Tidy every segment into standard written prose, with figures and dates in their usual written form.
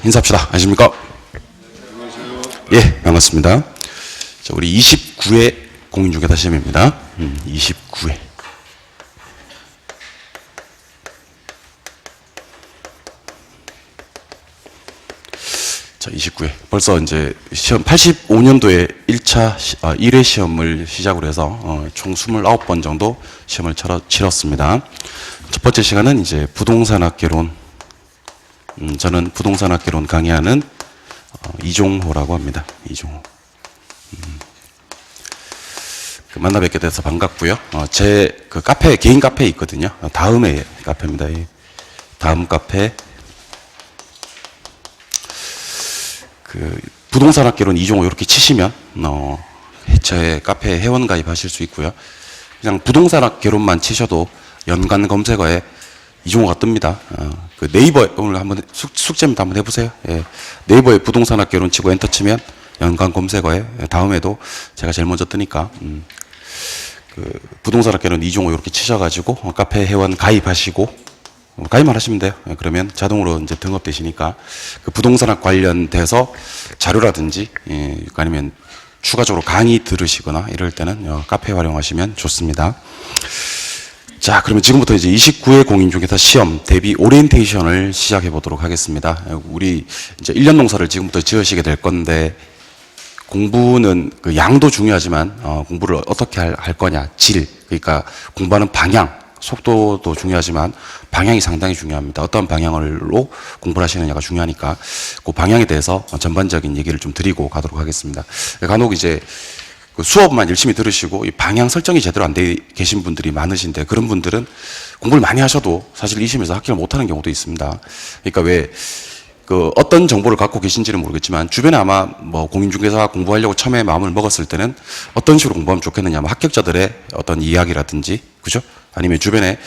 인사합시다. 안녕하십니까? 예, 반갑습니다. 자, 우리 29회 공인중개사 시험입니다. 29회. 자, 29회. 벌써 이제 시험 85년도에 1회 시험을 시작으로 해서 총 29번 정도 시험을 치렀습니다. 첫 번째 시간은 이제 부동산학개론. 저는 부동산학개론 강의하는 이종호라고 합니다. 이종호. 만나 뵙게 돼서 반갑고요. 제 그 카페, 개인 카페에 있거든요. 다음에 카페입니다. 다음 카페. 그 부동산학개론 이종호 이렇게 치시면 제 카페에 회원 가입하실 수 있고요. 그냥 부동산학개론만 치셔도 연관 검색어에 이종호가 뜹니다. 그 네이버 오늘 한번 숙제입니다. 한번 해보세요. 예. 네이버에 부동산학개론 치고 엔터 치면 연관 검색어에 다음에도 제가 제일 먼저 뜨니까 그 부동산학개론 이종호 이렇게 치셔가지고 카페 회원 가입하시고 가입만 하시면 돼요. 그러면 자동으로 이제 등록되시니까 그 부동산학 관련돼서 자료라든지 아니면 추가적으로 강의 들으시거나 이럴 때는 카페 활용하시면 좋습니다. 자, 그러면 지금부터 이제 29회 공인중개사 시험 대비 오리엔테이션을 시작해 보도록 하겠습니다. 우리 이제 1년 농사를 지금부터 지으시게 될 건데 공부는 그 양도 중요하지만 공부를 어떻게 할 거냐, 질, 그러니까 공부하는 방향, 속도도 중요하지만 방향이 상당히 중요합니다. 어떤 방향으로 공부를 하시느냐가 중요하니까 그 방향에 대해서 전반적인 얘기를 좀 드리고 가도록 하겠습니다. 간혹 이제 그 수업만 열심히 들으시고 이 방향 설정이 제대로 안 돼 계신 분들이 많으신데 그런 분들은 공부를 많이 하셔도 사실 이 시험에서 합격을 못하는 경우도 있습니다. 그러니까 왜 그 어떤 정보를 갖고 계신지는 모르겠지만 주변에 아마 뭐 공인중개사 공부하려고 처음에 마음을 먹었을 때는 어떤 식으로 공부하면 좋겠느냐, 뭐 합격자들의 어떤 이야기라든지, 그죠? 아니면 주변에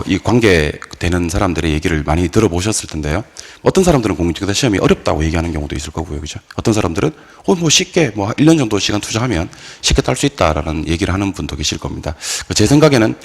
이 관계되는 사람들의 얘기를 많이 들어보셨을 텐데요. 어떤 사람들은 공인중개사 시험이 어렵다고 얘기하는 경우도 있을 거고요, 그죠? 어떤 사람들은 뭐 쉽게 뭐 1년 정도 시간 투자하면 쉽게 딸 수 있다라는 얘기를 하는 분도 계실 겁니다. 제 생각에는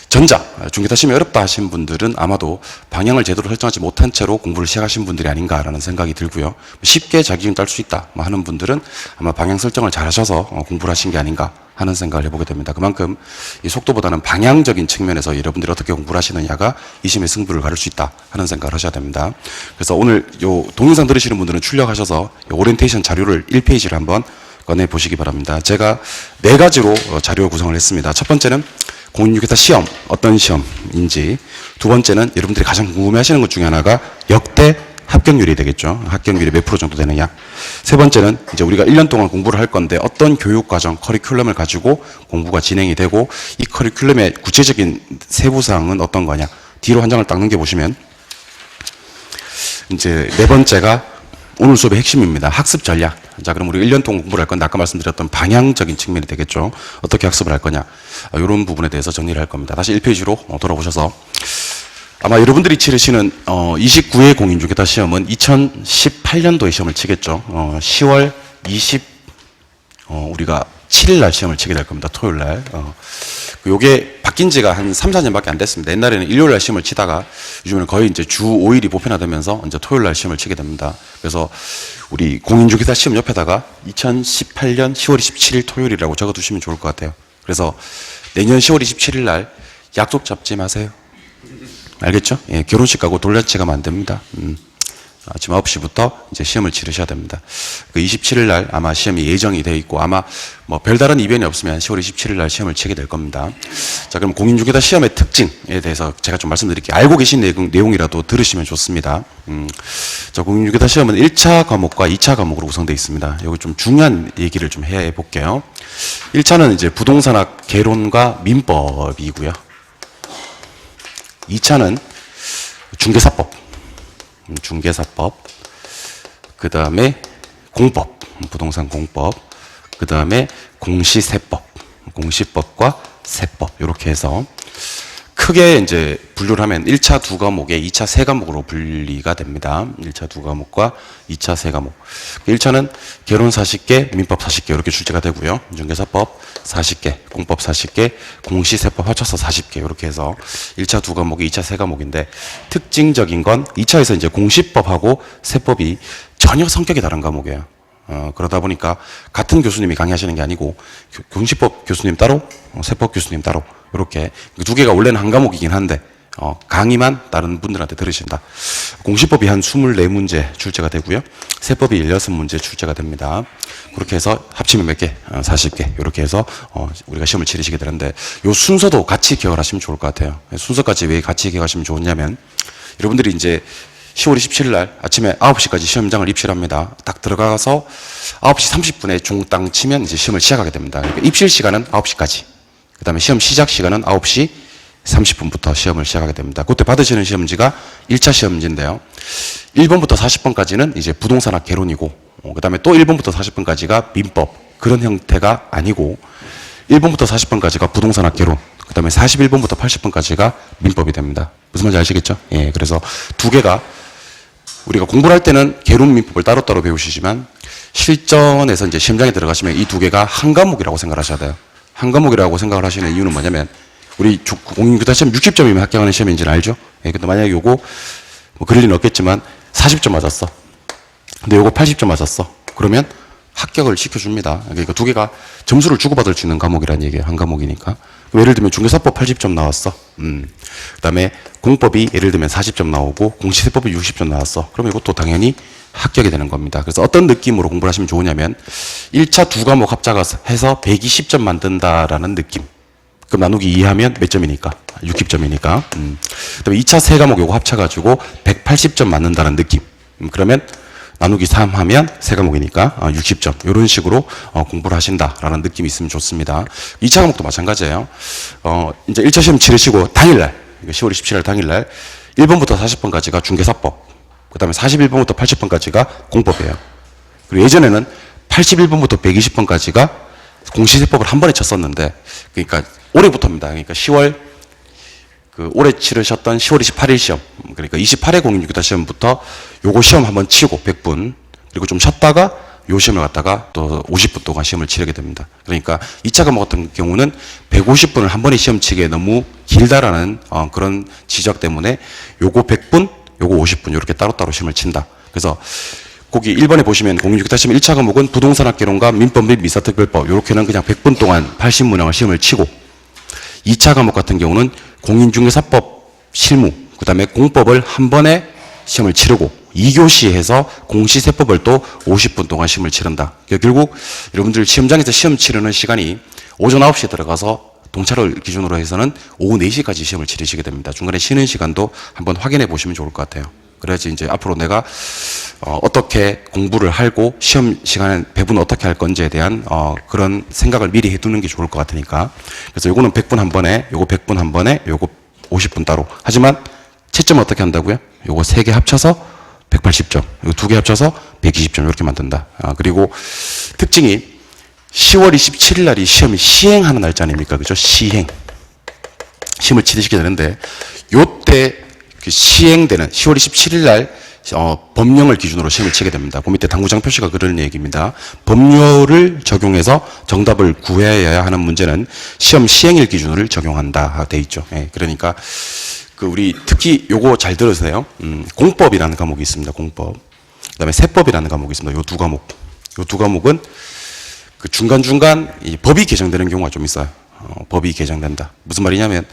전자, 중개사 시험이 어렵다 하신 분들은 아마도 방향을 제대로 설정하지 못한 채로 공부를 시작하신 분들이 아닌가라는 생각이 들고요. 쉽게 자격증 딸 수 있다 하는 분들은 아마 방향 설정을 잘 하셔서 공부를 하신 게 아닌가 하는 생각을 해보게 됩니다. 그만큼 이 속도보다는 방향적인 측면에서 여러분들이 어떻게 공부를 하시느냐가 이 시험의 승부를 가를 수 있다 하는 생각을 하셔야 됩니다. 그래서 오늘 요 동영상 들으시는 분들은 출력하셔서 오리엔테이션 자료를 1페이지를 한번 꺼내 보시기 바랍니다. 제가 4가지로 자료 구성을 했습니다. 첫 번째는 공인중개사 시험, 어떤 시험인지. 두 번째는 여러분들이 가장 궁금해하시는 것 중에 하나가 역대 합격률이 되겠죠. 합격률이 몇 프로 정도 되느냐. 세 번째는 이제 우리가 1년 동안 공부를 할 건데 어떤 교육과정, 커리큘럼을 가지고 공부가 진행이 되고 이 커리큘럼의 구체적인 세부사항은 어떤 거냐. 뒤로 한 장을 딱 넘겨보시면 이제 네 번째가 오늘 수업의 핵심입니다. 학습 전략. 자, 그럼 우리가 1년 동안 공부를 할 건데 아까 말씀드렸던 방향적인 측면이 되겠죠. 어떻게 학습을 할 거냐. 이런 부분에 대해서 정리를 할 겁니다. 다시 1페이지로 돌아오셔서 아마 여러분들이 치르시는 29회 공인중개사 시험은 2018년도에 시험을 치겠죠. 10월 우리가 7일 날 시험을 치게 될 겁니다. 토요일 날. 요게 바뀐 지가 한 3, 4년밖에 안 됐습니다. 옛날에는 일요일 날 시험을 치다가 요즘에는 거의 이제 주 5일이 보편화되면서 이제 토요일 날 시험을 치게 됩니다. 그래서 우리 공인중개사 시험 옆에다가 2018년 10월 27일 토요일이라고 적어 두시면 좋을 것 같아요. 그래서 내년 10월 27일 날 약속 잡지 마세요. 알겠죠? 예, 결혼식 가고 돌잔치 가면 안 됩니다. 아침 9시부터 이제 시험을 치르셔야 됩니다. 그 27일 날 아마 시험이 예정이 되어 있고 아마 뭐 별다른 이변이 없으면 10월 27일 날 시험을 치게 될 겁니다. 자, 그럼 공인중개사 시험의 특징에 대해서 제가 좀 말씀드릴게요. 알고 계신 내용이라도 들으시면 좋습니다. 자, 공인중개사 시험은 1차 과목과 2차 과목으로 구성되어 있습니다. 여기 좀 중요한 얘기를 좀 해 볼게요. 1차는 이제 부동산학 개론과 민법이고요. 2차는 중개사법, 그 다음에 공법, 부동산 공법, 그 다음에 공시세법, 공시법과 세법 이렇게 해서 크게 이제 분류를 하면 1차 두 과목에 2차 세 과목으로 분리가 됩니다. 1차 두 과목과 2차 세 과목. 1차는 개론 40개, 민법 40개 이렇게 출제가 되고요. 인중개사법 40개, 공법 40개, 공시세법 합쳐서 40개 이렇게 해서 1차 두 과목이 2차 세 과목인데 특징적인 건 2차에서 이제 공시법하고 세법이 전혀 성격이 다른 과목이에요. 그러다 보니까 같은 교수님이 강의하시는 게 아니고 공시법 교수님 따로, 세법 교수님 따로 이렇게 두 개가 원래는 한 과목이긴 한데 강의만 다른 분들한테 들으신다. 공시법이 한 24문제 출제가 되고요. 세법이 16문제 출제가 됩니다. 그렇게 해서 합치면 몇 개? 40개. 이렇게 해서 우리가 시험을 치르시게 되는데 요 순서도 같이 기억을 하시면 좋을 것 같아요. 순서까지 왜 같이 기억하시면 좋냐면 여러분들이 이제 10월 27일 날 아침에 9시까지 시험장을 입시를 합니다. 딱 들어가서 9시 30분에 종땅 치면 이제 시험을 시작하게 됩니다. 그러니까 입실 시간은 9시까지. 그 다음에 시험 시작 시간은 9시 30분부터 시험을 시작하게 됩니다. 그때 받으시는 시험지가 1차 시험지인데요. 1번부터 40번까지는 이제 부동산학 개론이고, 그 다음에 또 1번부터 40번까지가 민법. 그런 형태가 아니고, 1번부터 40번까지가 부동산학 개론. 그 다음에 41번부터 80번까지가 민법이 됩니다. 무슨 말인지 아시겠죠? 예, 그래서 두 개가 우리가 공부를 할 때는 개론 민법을 따로따로 배우시지만 실전에서 이제 시험장에 들어가시면 이 두 개가 한 과목이라고 생각을 하셔야 돼요. 한 과목이라고 생각을 하시는 이유는 뭐냐면 우리 공인교사 시험 60점이면 합격하는 시험인지는 알죠? 예, 근데 만약에 요거 뭐 그럴 리는 없겠지만 40점 맞았어. 근데 요거 80점 맞았어. 그러면 합격을 시켜줍니다. 그러니까 두 개가 점수를 주고받을 수 있는 과목이라는 얘기예요. 한 과목이니까. 예를 들면 중개사법 80점 나왔어. 그 다음에 공법이 예를 들면 40점 나오고 공시세법이 60점 나왔어. 그러면 이것도 당연히 합격이 되는 겁니다. 그래서 어떤 느낌으로 공부를 하시면 좋으냐면 1차 두 과목 합작해서 120점 만든다라는 느낌. 그럼 나누기 2하면 몇 점이니까? 60점이니까. 그다음에 2차 세 과목 요거 합쳐가지고 180점 맞는다는 느낌. 그러면 나누기 3 하면 세 과목이니까 60점. 이런 식으로 공부를 하신다라는 느낌이 있으면 좋습니다. 2차 과목도 마찬가지예요. 이제 1차 시험 치르시고 당일날, 10월 27일 당일날 1번부터 40번까지가 중개사법. 그 다음에 41번부터 80번까지가 공법이에요. 그리고 예전에는 81번부터 120번까지가 공시세법을 한 번에 쳤었는데, 그러니까 올해부터입니다. 그러니까 올해 치르셨던 10월 28일 시험, 그러니까 28회 공인중개사 시험부터 요거 시험 한번 치고 100분, 그리고 좀 쉬었다가 요 시험을 갖다가 또 50분 동안 시험을 치르게 됩니다. 그러니까 2차 과목 같은 경우는 150분을 한 번에 시험 치기에 너무 길다라는 그런 지적 때문에 요거 100분, 요거 50분 이렇게 따로따로 시험을 친다. 그래서 거기 1번에 보시면 공인중개사 시험 1차 과목은 부동산학 개론과 민법 및 미사특별법 요렇게는 그냥 100분 동안 80문항을 시험을 치고 2차 과목 같은 경우는 공인중개사법 실무, 그 다음에 공법을 한 번에 시험을 치르고 2교시 해서 공시세법을 또 50분 동안 시험을 치른다. 결국 여러분들 시험장에서 시험 치르는 시간이 오전 9시에 들어가서 동차를 기준으로 해서는 오후 4시까지 시험을 치르시게 됩니다. 중간에 쉬는 시간도 한번 확인해 보시면 좋을 것 같아요. 그래야지 이제 앞으로 내가 어떻게 공부를 하고 시험 시간에 배분 어떻게 할 건지에 대한 그런 생각을 미리 해두는 게 좋을 것 같으니까. 그래서 요거는 100분 한 번에, 요거 100분 한 번에, 요거 50분 따로. 하지만 채점 어떻게 한다고요? 요거 3개 합쳐서 180점, 요거 2개 합쳐서 120점 이렇게 만든다. 그리고 특징이 10월 27일 날이 시험이 시행하는 날짜 아닙니까? 그죠? 시행을 치르시게 되는데 요때 시행되는 10월 27일 날 법령을 기준으로 시험을 치게 됩니다. 그 밑에 당구장 표시가 그런 얘기입니다. 법률을 적용해서 정답을 구해야 하는 문제는 시험 시행일 기준을 적용한다 돼 있죠. 예, 그러니까 우리 특히 요거 잘 들으세요. 공법이라는 과목이 있습니다. 공법. 그다음에 세법이라는 과목이 있습니다. 요 두 과목. 요 두 과목은 그 중간중간 이 법이 개정되는 경우가 좀 있어요. 법이 개정된다. 무슨 말이냐면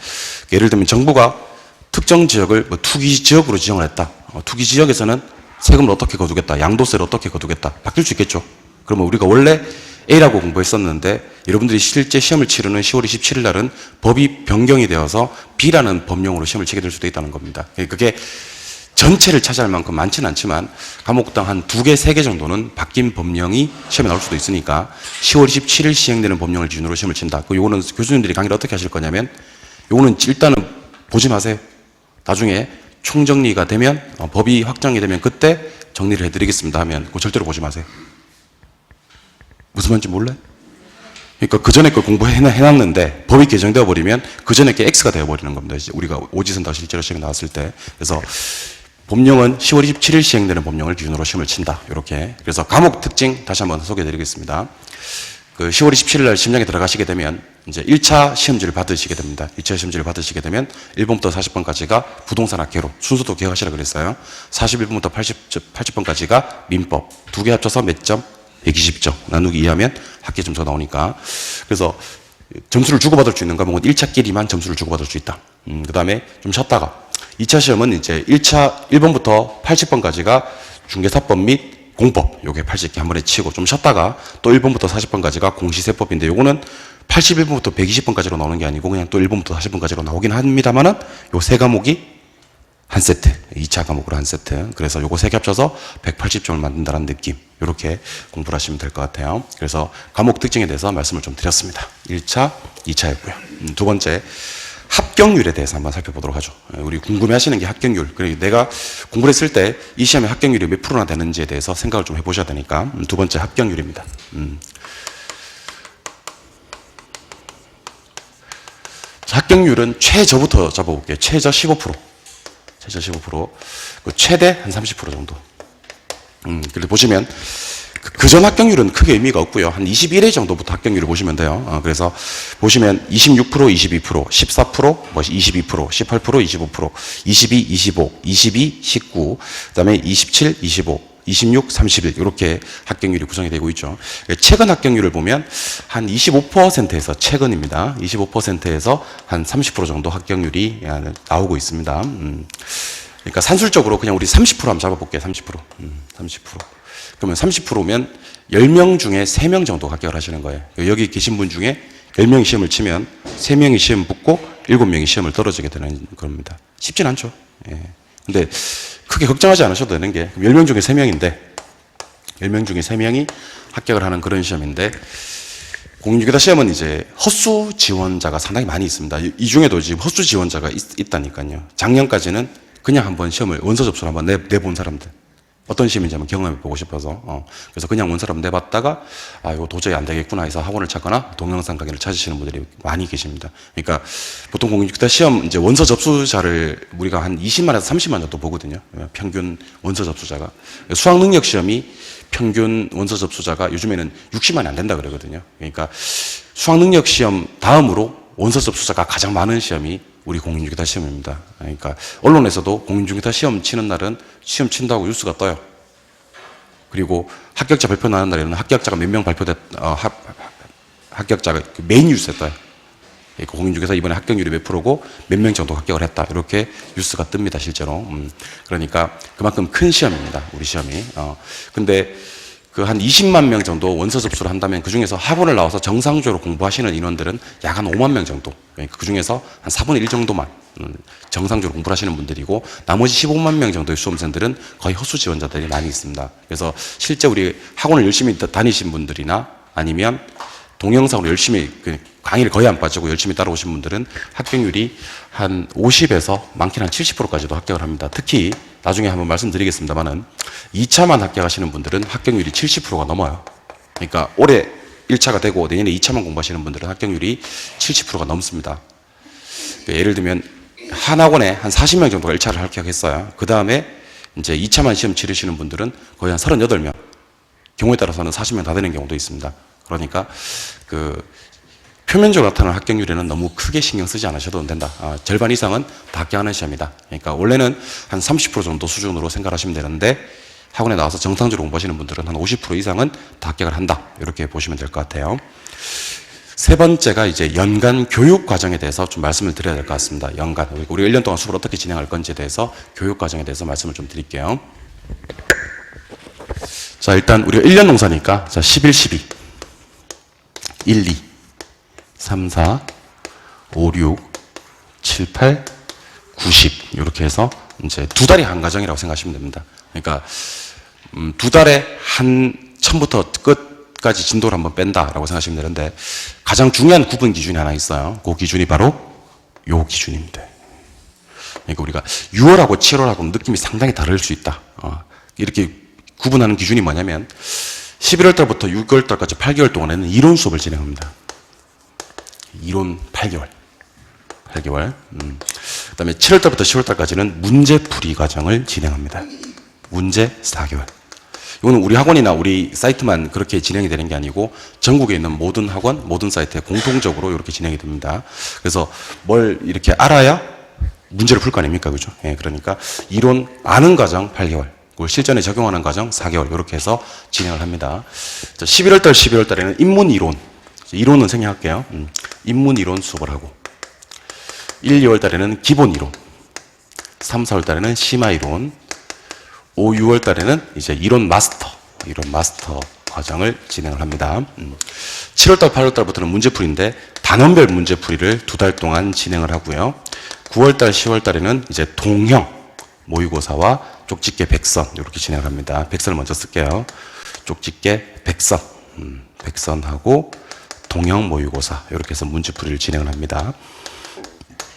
예를 들면 정부가 특정 지역을 투기 지역으로 지정을 했다. 투기 지역에서는 세금을 어떻게 거두겠다. 양도세를 어떻게 거두겠다. 바뀔 수 있겠죠. 그러면 우리가 원래 A라고 공부했었는데 여러분들이 실제 시험을 치르는 10월 27일 날은 법이 변경이 되어서 B라는 법령으로 시험을 치게 될 수도 있다는 겁니다. 그게 전체를 차지할 만큼 많지는 않지만 과목당 한 2개, 3개 정도는 바뀐 법령이 시험에 나올 수도 있으니까 10월 27일 시행되는 법령을 기준으로 시험을 친다. 요거는 교수님들이 강의를 어떻게 하실 거냐면 요거는 일단은 보지 마세요. 나중에 총정리가 되면 법이 확정이 되면 그때 정리를 해드리겠습니다 하면 그거 절대로 보지 마세요. 무슨 말인지 몰라요? 그러니까 그 전에 걸 공부해놨는데 법이 개정되어 버리면 그 전에 게 X가 되어버리는 겁니다. 이제 우리가 오지선다 실제로 시험에 나왔을 때. 그래서 법령은 10월 27일 시행되는 법령을 기준으로 시험을 친다. 이렇게. 그래서 과목 특징 다시 한번 소개해 드리겠습니다. 그 10월 27일 날 심장에 들어가시게 되면 이제 1차 시험지를 받으시게 됩니다. 1차 시험지를 받으시게 되면 1번부터 40번까지가 부동산학개론, 순서도 기억하시라 그랬어요. 41번부터 80번까지가 민법, 두 개 합쳐서 몇 점? 120점. 나누기 2하면 학교 점수가 나오니까. 그래서 점수를 주고받을 수 있는 과목은 1차끼리만 점수를 주고받을 수 있다. 그 다음에 좀 쉬었다가 2차 시험은 이제 1번부터 80번까지가 중개사법 및 공법, 요게 80개 한 번에 치고 좀 쉬었다가 또 1번부터 40번까지가 공시세법인데 요거는 81번부터 120번까지로 나오는 게 아니고 그냥 또 1번부터 40번까지로 나오긴 합니다만은 요 세 과목이 한 세트, 2차 과목으로 한 세트. 그래서 요거 세 개 합쳐서 180점을 만든다는 느낌. 요렇게 공부를 하시면 될 것 같아요. 그래서 과목 특징에 대해서 말씀을 좀 드렸습니다. 1차, 2차였고요. 두 번째, 합격률에 대해서 한번 살펴보도록 하죠. 우리 궁금해 하시는 게 합격률. 그리고 내가 공부를 했을 때 이 시험에 합격률이 몇 프로나 되는지에 대해서 생각을 좀 해보셔야 되니까. 두 번째 합격률입니다. 합격률은 최저부터 잡아볼게요. 최저 15%. 최저 15%. 그 최대 한 30% 정도. 그래서 보시면 그전 합격률은 크게 의미가 없고요. 한 21회 정도부터 합격률을 보시면 돼요. 그래서 보시면 26%, 22%, 14%, 22%, 18%, 25%, 22, 25, 22, 19, 그다음에 27, 25, 26, 31 이렇게 합격률이 구성이 되고 있죠. 최근 합격률을 보면 한 25%에서 최근입니다. 25%에서 한 30% 정도 합격률이 나오고 있습니다. 그러니까 산술적으로 그냥 우리 30% 한번 잡아볼게요. 30%. 30%. 그러면 30%면 10명 중에 3명 정도 합격을 하시는 거예요. 여기 계신 분 중에 10명이 시험을 치면 3명이 시험 붙고 7명이 시험을 떨어지게 되는 겁니다. 쉽진 않죠. 예. 근데 크게 걱정하지 않으셔도 되는 게 10명 중에 3명인데 10명 중에 3명이 합격을 하는 그런 시험인데 공인중개사 시험은 이제 헛수 지원자가 상당히 많이 있습니다. 이 중에도 지금 헛수 지원자가 있다니까요. 작년까지는 그냥 한번 시험을 원서 접수를 한번 내본 사람들. 어떤 시험인지 한번 경험해 보고 싶어서 그래서 그냥 원서를 한번 내봤다가 아 이거 도저히 안 되겠구나 해서 학원을 찾거나 동영상 강의를 찾으시는 분들이 많이 계십니다. 그러니까 보통 공인중개사 시험 이제 원서 접수자를 우리가 한 20만에서 30만 정도 보거든요. 평균 원서 접수자가 수학 능력 시험이 평균 원서 접수자가 요즘에는 60만이 안 된다 그러거든요. 그러니까 수학 능력 시험 다음으로 원서 접수자가 가장 많은 시험이 우리 공인중개사 시험입니다. 그러니까 언론에서도 공인중개사 시험 치는 날은 시험 친다고 뉴스가 떠요. 그리고 합격자 발표 나는 날에는 합격자가 몇 명 합격자가 메인 뉴스에 떠요. 그러니까 공인중개사 이번에 합격률이 몇 프로고 몇 명 정도 합격을 했다. 이렇게 뉴스가 뜹니다, 실제로. 그러니까 그만큼 큰 시험입니다, 우리 시험이. 근데 그 한 20만 명 정도 원서 접수를 한다면 그 중에서 학원을 나와서 정상적으로 공부하시는 인원들은 약 한 5만 명 정도. 그러니까 그 중에서 한 4분의 1 정도만 정상적으로 공부를 하시는 분들이고 나머지 15만 명 정도의 수험생들은 거의 헛수 지원자들이 많이 있습니다. 그래서 실제 우리 학원을 열심히 다니신 분들이나 아니면 동영상으로 열심히 강의를 거의 안 빠지고 열심히 따라오신 분들은 합격률이 한 50에서 많게는 한 70%까지도 합격을 합니다. 특히 나중에 한번 말씀드리겠습니다만은 2차만 합격하시는 분들은 합격률이 70%가 넘어요. 그러니까 올해 1차가 되고 내년에 2차만 공부하시는 분들은 합격률이 70%가 넘습니다. 예를 들면 한 학원에 한 40명 정도가 1차를 합격했어요. 그 다음에 이제 2차만 시험 치르시는 분들은 거의 한 38명. 경우에 따라서는 40명 다 되는 경우도 있습니다. 그러니까 표면적으로 나타나는 합격률에는 너무 크게 신경 쓰지 않으셔도 된다. 절반 이상은 다 합격하는 시험이다. 그러니까 원래는 한 30% 정도 수준으로 생각하시면 되는데 학원에 나와서 정상적으로 공부하시는 분들은 한 50% 이상은 다 합격을 한다. 이렇게 보시면 될 것 같아요. 세 번째가 이제 연간 교육 과정에 대해서 좀 말씀을 드려야 될 것 같습니다. 연간. 우리가 1년 동안 수업을 어떻게 진행할 건지에 대해서 교육 과정에 대해서 말씀을 좀 드릴게요. 자, 일단 우리가 1년 농사니까 자, 11, 12. 1, 2, 3, 4, 5, 6, 7, 8, 90 이렇게 해서 이제 두 달이 한 과정이라고 생각하시면 됩니다. 그러니까 두 달에 한 처음부터 끝까지 진도를 한번 뺀다라고 생각하시면 되는데 가장 중요한 구분 기준이 하나 있어요. 그 기준이 바로 요 기준입니다. 그러니까 우리가 6월하고 7월하고 느낌이 상당히 다를 수 있다. 이렇게 구분하는 기준이 뭐냐면 11월 달부터 6개월 달까지 8개월 동안에는 이론 수업을 진행합니다. 이론 8개월. 8개월. 그다음에 7월달부터 10월달까지는 문제풀이 과정을 진행합니다. 문제 4개월. 이거는 우리 학원이나 우리 사이트만 그렇게 진행이 되는 게 아니고 전국에 있는 모든 학원, 모든 사이트에 공통적으로 이렇게 진행이 됩니다. 그래서 뭘 이렇게 알아야 문제를 풀 거 아닙니까? 그죠? 예, 그러니까 이론 아는 과정 8개월, 그걸 실전에 적용하는 과정 4개월 이렇게 해서 진행을 합니다. 11월달, 12월달에는 인문이론, 이론은 생략할게요. 인문이론 수업을 하고 1, 2월달에는 기본이론, 3, 4월달에는 심화이론, 5, 6월달에는 이제 이론 마스터 과정을 진행을 합니다. 7월달, 8월달부터는 문제풀이인데 단원별 문제풀이를 2달 동안 진행을 하고요. 9월달, 10월달에는 이제 동형 모의고사와 쪽집게 백선 이렇게 진행을 합니다. 백선을 먼저 쓸게요. 쪽집게 백선, 백선하고 동형 모의고사 이렇게 해서 문제풀이를 진행을 합니다.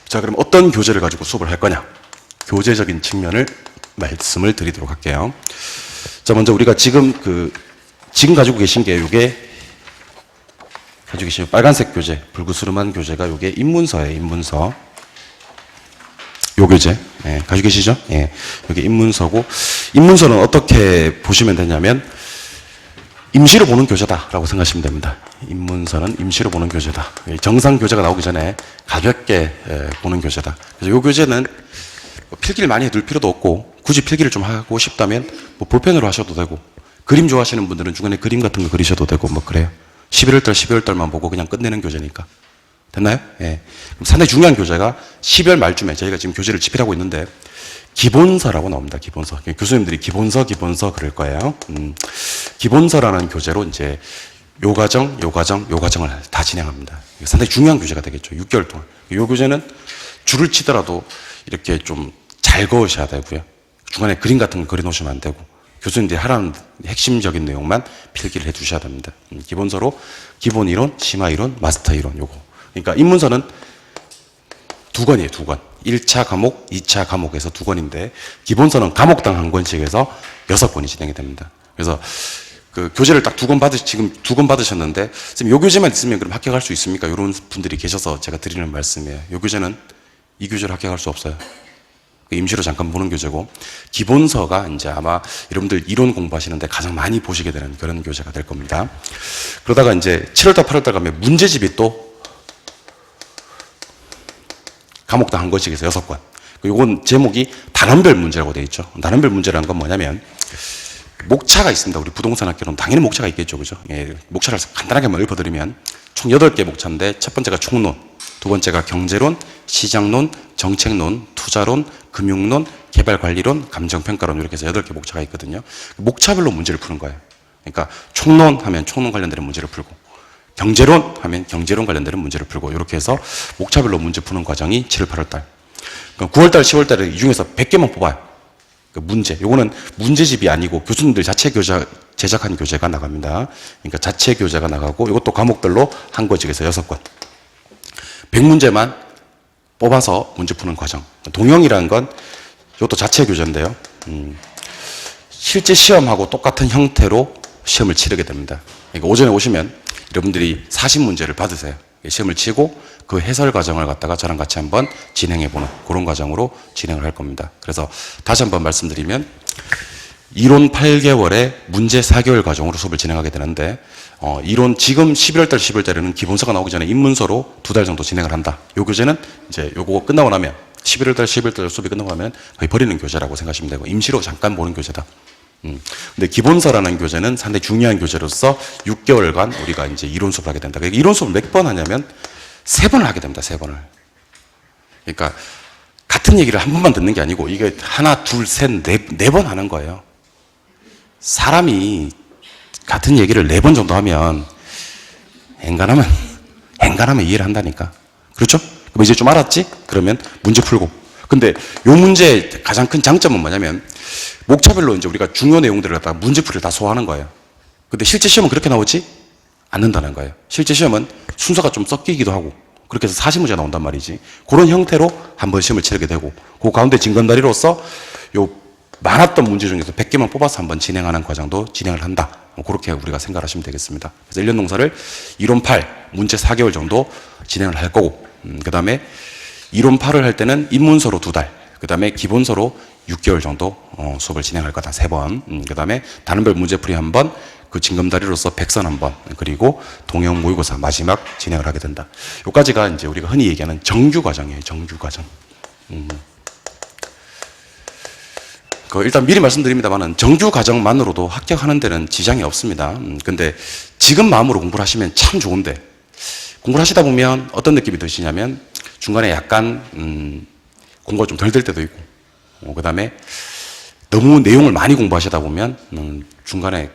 자, 그럼 어떤 교재를 가지고 수업을 할 거냐? 교재적인 측면을 말씀을 드리도록 할게요. 자, 먼저 우리가 지금 가지고 계신 게 가지고 계신 빨간색 교재, 불구스름한 교재가 요게 인문서예요, 인문서. 요 교재. 예, 가지고 계시죠? 예. 여기 인문서고, 인문서는 어떻게 보시면 되냐면, 임시로 보는 교재다라고 생각하시면 됩니다. 인문서는 임시로 보는 교재다. 정상 교재가 나오기 전에 가볍게 보는 교재다. 그래서 요 교재는 필기를 많이 해둘 필요도 없고, 굳이 필기를 좀 하고 싶다면 뭐 볼펜으로 하셔도 되고, 그림 좋아하시는 분들은 중간에 그림 같은 거 그리셔도 되고 뭐 그래요. 11월달, 12월달만 보고 그냥 끝내는 교재니까. 됐나요? 예. 그럼 상당히 중요한 교재가 12월 말쯤에 저희가 지금 교재를 집필하고 있는데 기본서라고 나옵니다. 기본서. 교수님들이 기본서 그럴 거예요. 기본서라는 교재로 이제 요 과정을 다 진행합니다. 상당히 중요한 교재가 되겠죠. 6개월 동안. 요 교재는 줄을 치더라도 이렇게 좀 잘 그으셔야 되고요. 중간에 그림 같은 거 그려 놓으시면 안 되고 교수님들이 하라는 핵심적인 내용만 필기를 해 주셔야 됩니다. 기본서로 기본 이론, 심화 이론, 마스터 이론 요거. 그러니까 인문서는 2권이에요, 2권. 1차 과목, 2차 과목에서 2권인데 기본서는 과목당 1권씩 해서 6권이 진행이 됩니다. 그래서 그 교재를 딱 2권 지금 2권 받으셨는데 지금 요 교재만 있으면 그럼 합격할 수 있습니까? 이런 분들이 계셔서 제가 드리는 말씀이에요. 요 교재는 이 교재로 합격할 수 없어요. 임시로 잠깐 보는 교재고 기본서가 이제 아마 여러분들 이론 공부하시는데 가장 많이 보시게 되는 그런 교재가 될 겁니다. 그러다가 이제 7월달, 8월달 가면 문제집이 또 과목당 1권씩 해서 6권. 요건 제목이 단원별 문제라고 되어 있죠. 단원별 문제라는 건 뭐냐면 목차가 있습니다. 우리 부동산 학교는 당연히 목차가 있겠죠. 그죠? 예, 목차를 간단하게 한번 읊어드리면 총 8개 목차인데 첫 번째가 총론, 두 번째가 경제론, 시장론, 정책론, 투자론, 금융론, 개발관리론, 감정평가론 이렇게 해서 8개 목차가 있거든요. 목차별로 문제를 푸는 거예요. 그러니까 총론 하면 총론 관련된 문제를 풀고 경제론 하면 경제론 관련된 문제를 풀고 이렇게 해서 목차별로 문제 푸는 과정이 7월, 8월달. 9월달, 10월달에 이 중에서 100개만 뽑아요. 그 문제. 요거는 문제집이 아니고 교수님들 자체 제작한 교재가 나갑니다. 그러니까 자체 교재가 나가고 이것도 과목별로 한 권씩에서 6권. 100문제만 뽑아서 문제 푸는 과정. 동형이라는 건 이것도 자체 교재인데요. 실제 시험하고 똑같은 형태로 시험을 치르게 됩니다. 그러니까 오전에 오시면 여러분들이 40문제를 받으세요. 시험을 치고 그 해설 과정을 갖다가 저랑 같이 한번 진행해보는 그런 과정으로 진행을 할 겁니다. 그래서 다시 한번 말씀드리면 이론 8개월에 문제 4개월 과정으로 수업을 진행하게 되는데 이론 지금 11월달, 12월달에는 기본서가 나오기 전에 입문서로 2달 정도 진행을 한다. 요 교재는 이제 요거 끝나고 나면 11월달, 12월달 수업이 끝나고 나면 거의 버리는 교재라고 생각하시면 되고 임시로 잠깐 보는 교재다. 근데 기본서라는 교재는 상당히 중요한 교재로서 6개월간 우리가 이제 이론 수업을 하게 된다. 이론 수업을 몇 번 하냐면 3번을 하게 됩니다. 3번을. 그러니까 같은 얘기를 한 번만 듣는 게 아니고 이게 하나, 둘, 셋, 네 번 하는 거예요. 사람이 같은 얘기를 4번 정도 하면 엔간하면 이해를 한다니까. 그렇죠? 그럼 이제 좀 알았지? 그러면 문제 풀고. 근데 요 문제의 가장 큰 장점은 뭐냐면 목차별로 이제 우리가 중요 내용들을 갖다가 문제풀이를 다 소화하는 거예요. 근데 실제 시험은 그렇게 나오지 않는다는 거예요. 실제 시험은 순서가 좀 섞이기도 하고 그렇게 해서 40문제가 나온단 말이지. 그런 형태로 한번 시험을 치르게 되고 그 가운데 징검다리로서 요 많았던 문제 중에서 100개만 뽑아서 한번 진행하는 과정도 진행을 한다. 그렇게 우리가 생각하시면 되겠습니다. 그래서 1년 농사를 이론 8, 문제 4개월 정도 진행을 할 거고, 그 다음에 이론 8을 할 때는 입문서로 2달, 그 다음에 기본서로 6개월 정도 수업을 진행할 거다. 3번. 그 다음에 단원별 문제풀이 1번, 그 징검다리로서 백선 1번, 그리고 동영 모의고사 마지막 진행을 하게 된다. 요까지가 이제 우리가 흔히 얘기하는 정규 과정이에요. 정규 과정. 일단 미리 말씀드립니다만은 정규 과정만으로도 합격하는 데는 지장이 없습니다. 근데 지금 마음으로 공부를 하시면 참 좋은데, 공부를 하시다 보면 어떤 느낌이 드시냐면 중간에 약간 공부가 좀 덜 될 때도 있고, 그 다음에 너무 내용을 많이 공부하시다 보면 중간에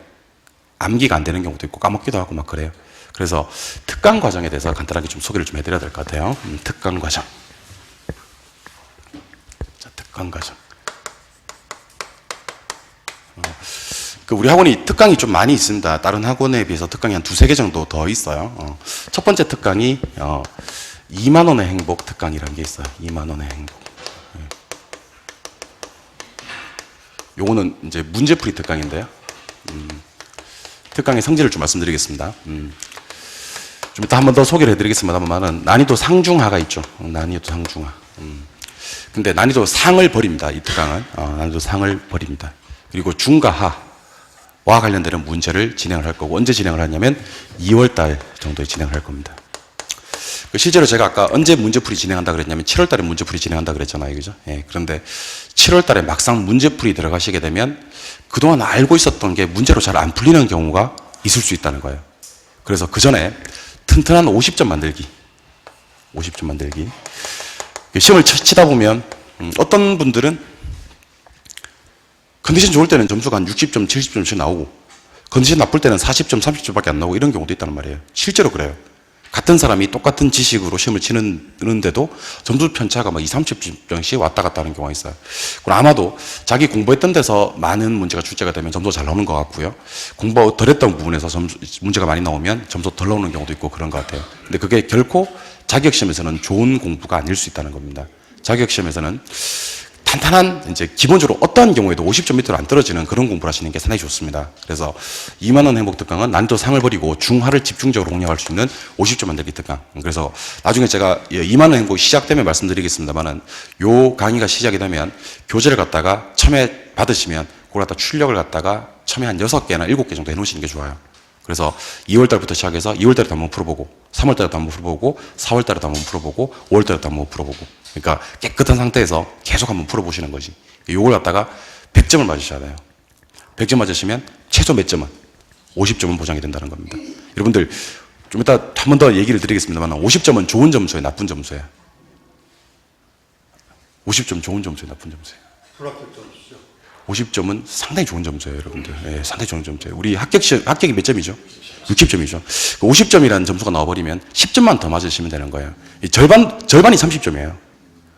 암기가 안 되는 경우도 있고 까먹기도 하고 막 그래요. 그래서 특강 과정에 대해서 간단하게 좀 소개를 좀 해드려야 될 것 같아요. 특강 과정. 자, 특강 과정. 우리 학원이 특강이 좀 많이 있습니다. 다른 학원에 비해서 특강이 한 2-3개 정도 더 있어요. 첫 번째 특강이 2만 원의 행복 특강이라는 게 있어요. 2만 원의 행복. 요거는 이제 문제풀이 특강인데요. 특강의 성질을 좀 말씀드리겠습니다. 좀 이따 한 번 더 소개를 해드리겠습니다만은 난이도 상중하가 있죠. 난이도 상중하. 근데 난이도 상을 버립니다. 이 특강은 난이도 상을 버립니다. 그리고 중과 하와 관련되는 문제를 진행을 할 거고, 언제 진행을 하냐면 2월 달 정도에 진행을 할 겁니다. 실제로 제가 아까 언제 문제풀이 진행한다 그랬냐면 7월 달에 문제풀이 진행한다 그랬잖아요. 그죠? 예, 그런데 7월 달에 막상 문제풀이 들어가시게 되면 그동안 알고 있었던 게 문제로 잘 안 풀리는 경우가 있을 수 있다는 거예요. 그래서 그 전에 튼튼한 50점 만들기. 50점 만들기. 시험을 치다 보면 어떤 분들은 컨디션 좋을 때는 점수가 한 60점, 70점씩 나오고, 컨디션 나쁠 때는 40점, 30점밖에 안 나오고 이런 경우도 있다는 말이에요. 실제로 그래요. 같은 사람이 똑같은 지식으로 시험을 치는데도 점수 편차가 막 20-30점씩 왔다 갔다 하는 경우가 있어요. 그럼 아마도 자기 공부했던 데서 많은 문제가 출제가 되면 점수가 잘 나오는 것 같고요. 공부 덜 했던 부분에서 문제가 많이 나오면 점수 덜 나오는 경우도 있고 그런 것 같아요. 근데 그게 결코 자격시험에서는 좋은 공부가 아닐 수 있다는 겁니다. 자격시험에서는 탄탄한, 이제 기본적으로 어떠한 경우에도 50점 밑으로 안 떨어지는 그런 공부를 하시는 게 상당히 좋습니다. 그래서 2만 원 행복 특강은 난이도 상을 버리고 중하를 집중적으로 공략할 수 있는 50점 만들기 특강. 그래서 나중에 제가 2만 원 행복이 시작되면 말씀드리겠습니다만은 요 강의가 시작이 되면 교재를 갖다가 처음에 받으시면 그걸 갖다 출력을 갖다가 처음에 한 6개나 7개 정도 해놓으시는 게 좋아요. 그래서 2월 달부터 시작해서 2월 달에도 한번 풀어보고, 3월 달에도 한번 풀어보고, 4월 달에도 한번 풀어보고, 5월 달에도 한번 풀어보고. 그러니까 깨끗한 상태에서 계속 한번 풀어보시는 거지. 요걸 갖다가 100점을 맞으셔야 돼요. 100점 맞으시면 최소 몇 점은? 50점은 보장이 된다는 겁니다. 여러분들 좀 이따 한 번 더 얘기를 드리겠습니다만 50점은 좋은 점수예요, 나쁜 점수예요? 50점 좋은 점수예요, 나쁜 점수예요? 불합격 점수죠. 50점은 상당히 좋은 점수예요, 여러분들. 예, 상당히 좋은 점수예요. 우리 합격이 몇 점이죠? 60점이죠. 50점이라는 점수가 나와버리면 10점만 더 맞으시면 되는 거예요. 절반이 30점이에요.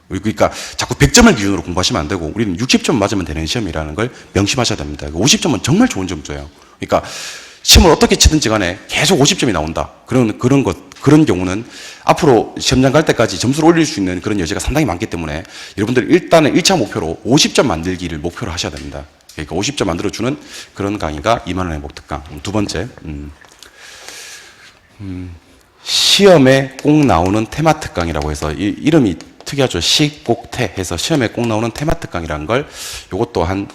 그러니까 자꾸 100점을 기준으로 공부하시면 안 되고, 우리는 60점 맞으면 되는 시험이라는 걸 명심하셔야 됩니다. 50점은 정말 좋은 점수예요. 그러니까 시험을 어떻게 치든지 간에 계속 50점이 나온다. 그런 경우는 앞으로 시험장 갈 때까지 점수를 올릴 수 있는 그런 여지가 상당히 많기 때문에 여러분들 일단은 1차 목표로 50점 만들기를 목표로 하셔야 됩니다. 그러니까 50점 만들어주는 그런 강의가 2만 원 행복 특강. 두 번째, 시험에 꼭 나오는 테마 특강이라고 해서 이름이 특이하죠. 시꼭태 해서 시험에 꼭 나오는 테마 특강이라는 걸 요것도 한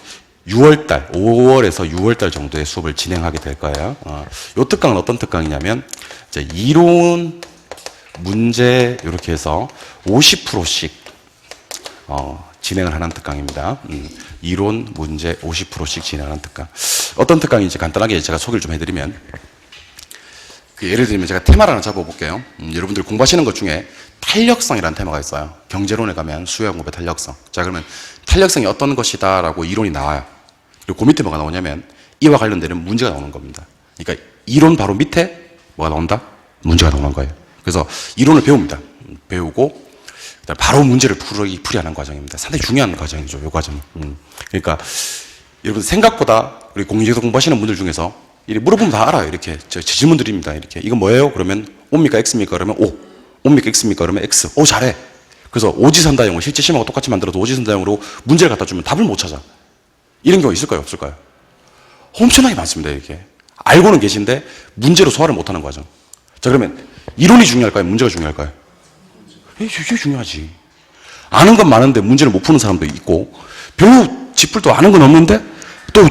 6월달, 5월에서 6월달 정도의 수업을 진행하게 될 거예요. 요 특강은 어떤 특강이냐면 이제 이론 문제 이렇게 해서 50%씩 진행을 하는 특강입니다. 이론 문제 50%씩 진행하는 특강. 어떤 특강인지 간단하게 제가 소개를 좀 해드리면, 예를 들면 제가 테마를 하나 잡아볼게요. 여러분들 공부하시는 것 중에 탄력성이라는 테마가 있어요. 경제론에 가면 수요 공부의 탄력성. 자, 그러면 탄력성이 어떤 것이다 라고 이론이 나와요. 그리고 그 밑에 뭐가 나오냐면 이와 관련되는 문제가 나오는 겁니다. 그러니까 이론 바로 밑에 뭐가 나온다? 문제가 나오는 거예요. 그래서 이론을 배웁니다. 배우고 바로 문제를 풀이하는 과정입니다. 상당히 중요한 과정이죠, 이 과정이. 그러니까 여러분 생각보다 우리 공인중개사 공부하시는 분들 중에서 이렇게 물어보면 다 알아요. 이렇게 제 질문 드립니다. 이렇게 이건 뭐예요? 그러면 O입니까 X입니까? 그러면 O. O입니까 X입니까? 그러면 X. 오, 잘해. 그래서 오지선다형을 실제 시험하고 똑같이 만들어도 오지선다형으로 문제를 갖다 주면 답을 못 찾아. 이런 경우 있을까요? 없을까요? 엄청나게 많습니다. 이렇게 알고는 계신데 문제로 소화를 못하는 과정. 자, 그러면 이론이 중요할까요? 문제가 중요할까요? 이게 중요하지. 아는 건 많은데 문제를 못 푸는 사람도 있고, 별로 쥐뿔도 아는 건 없는데 또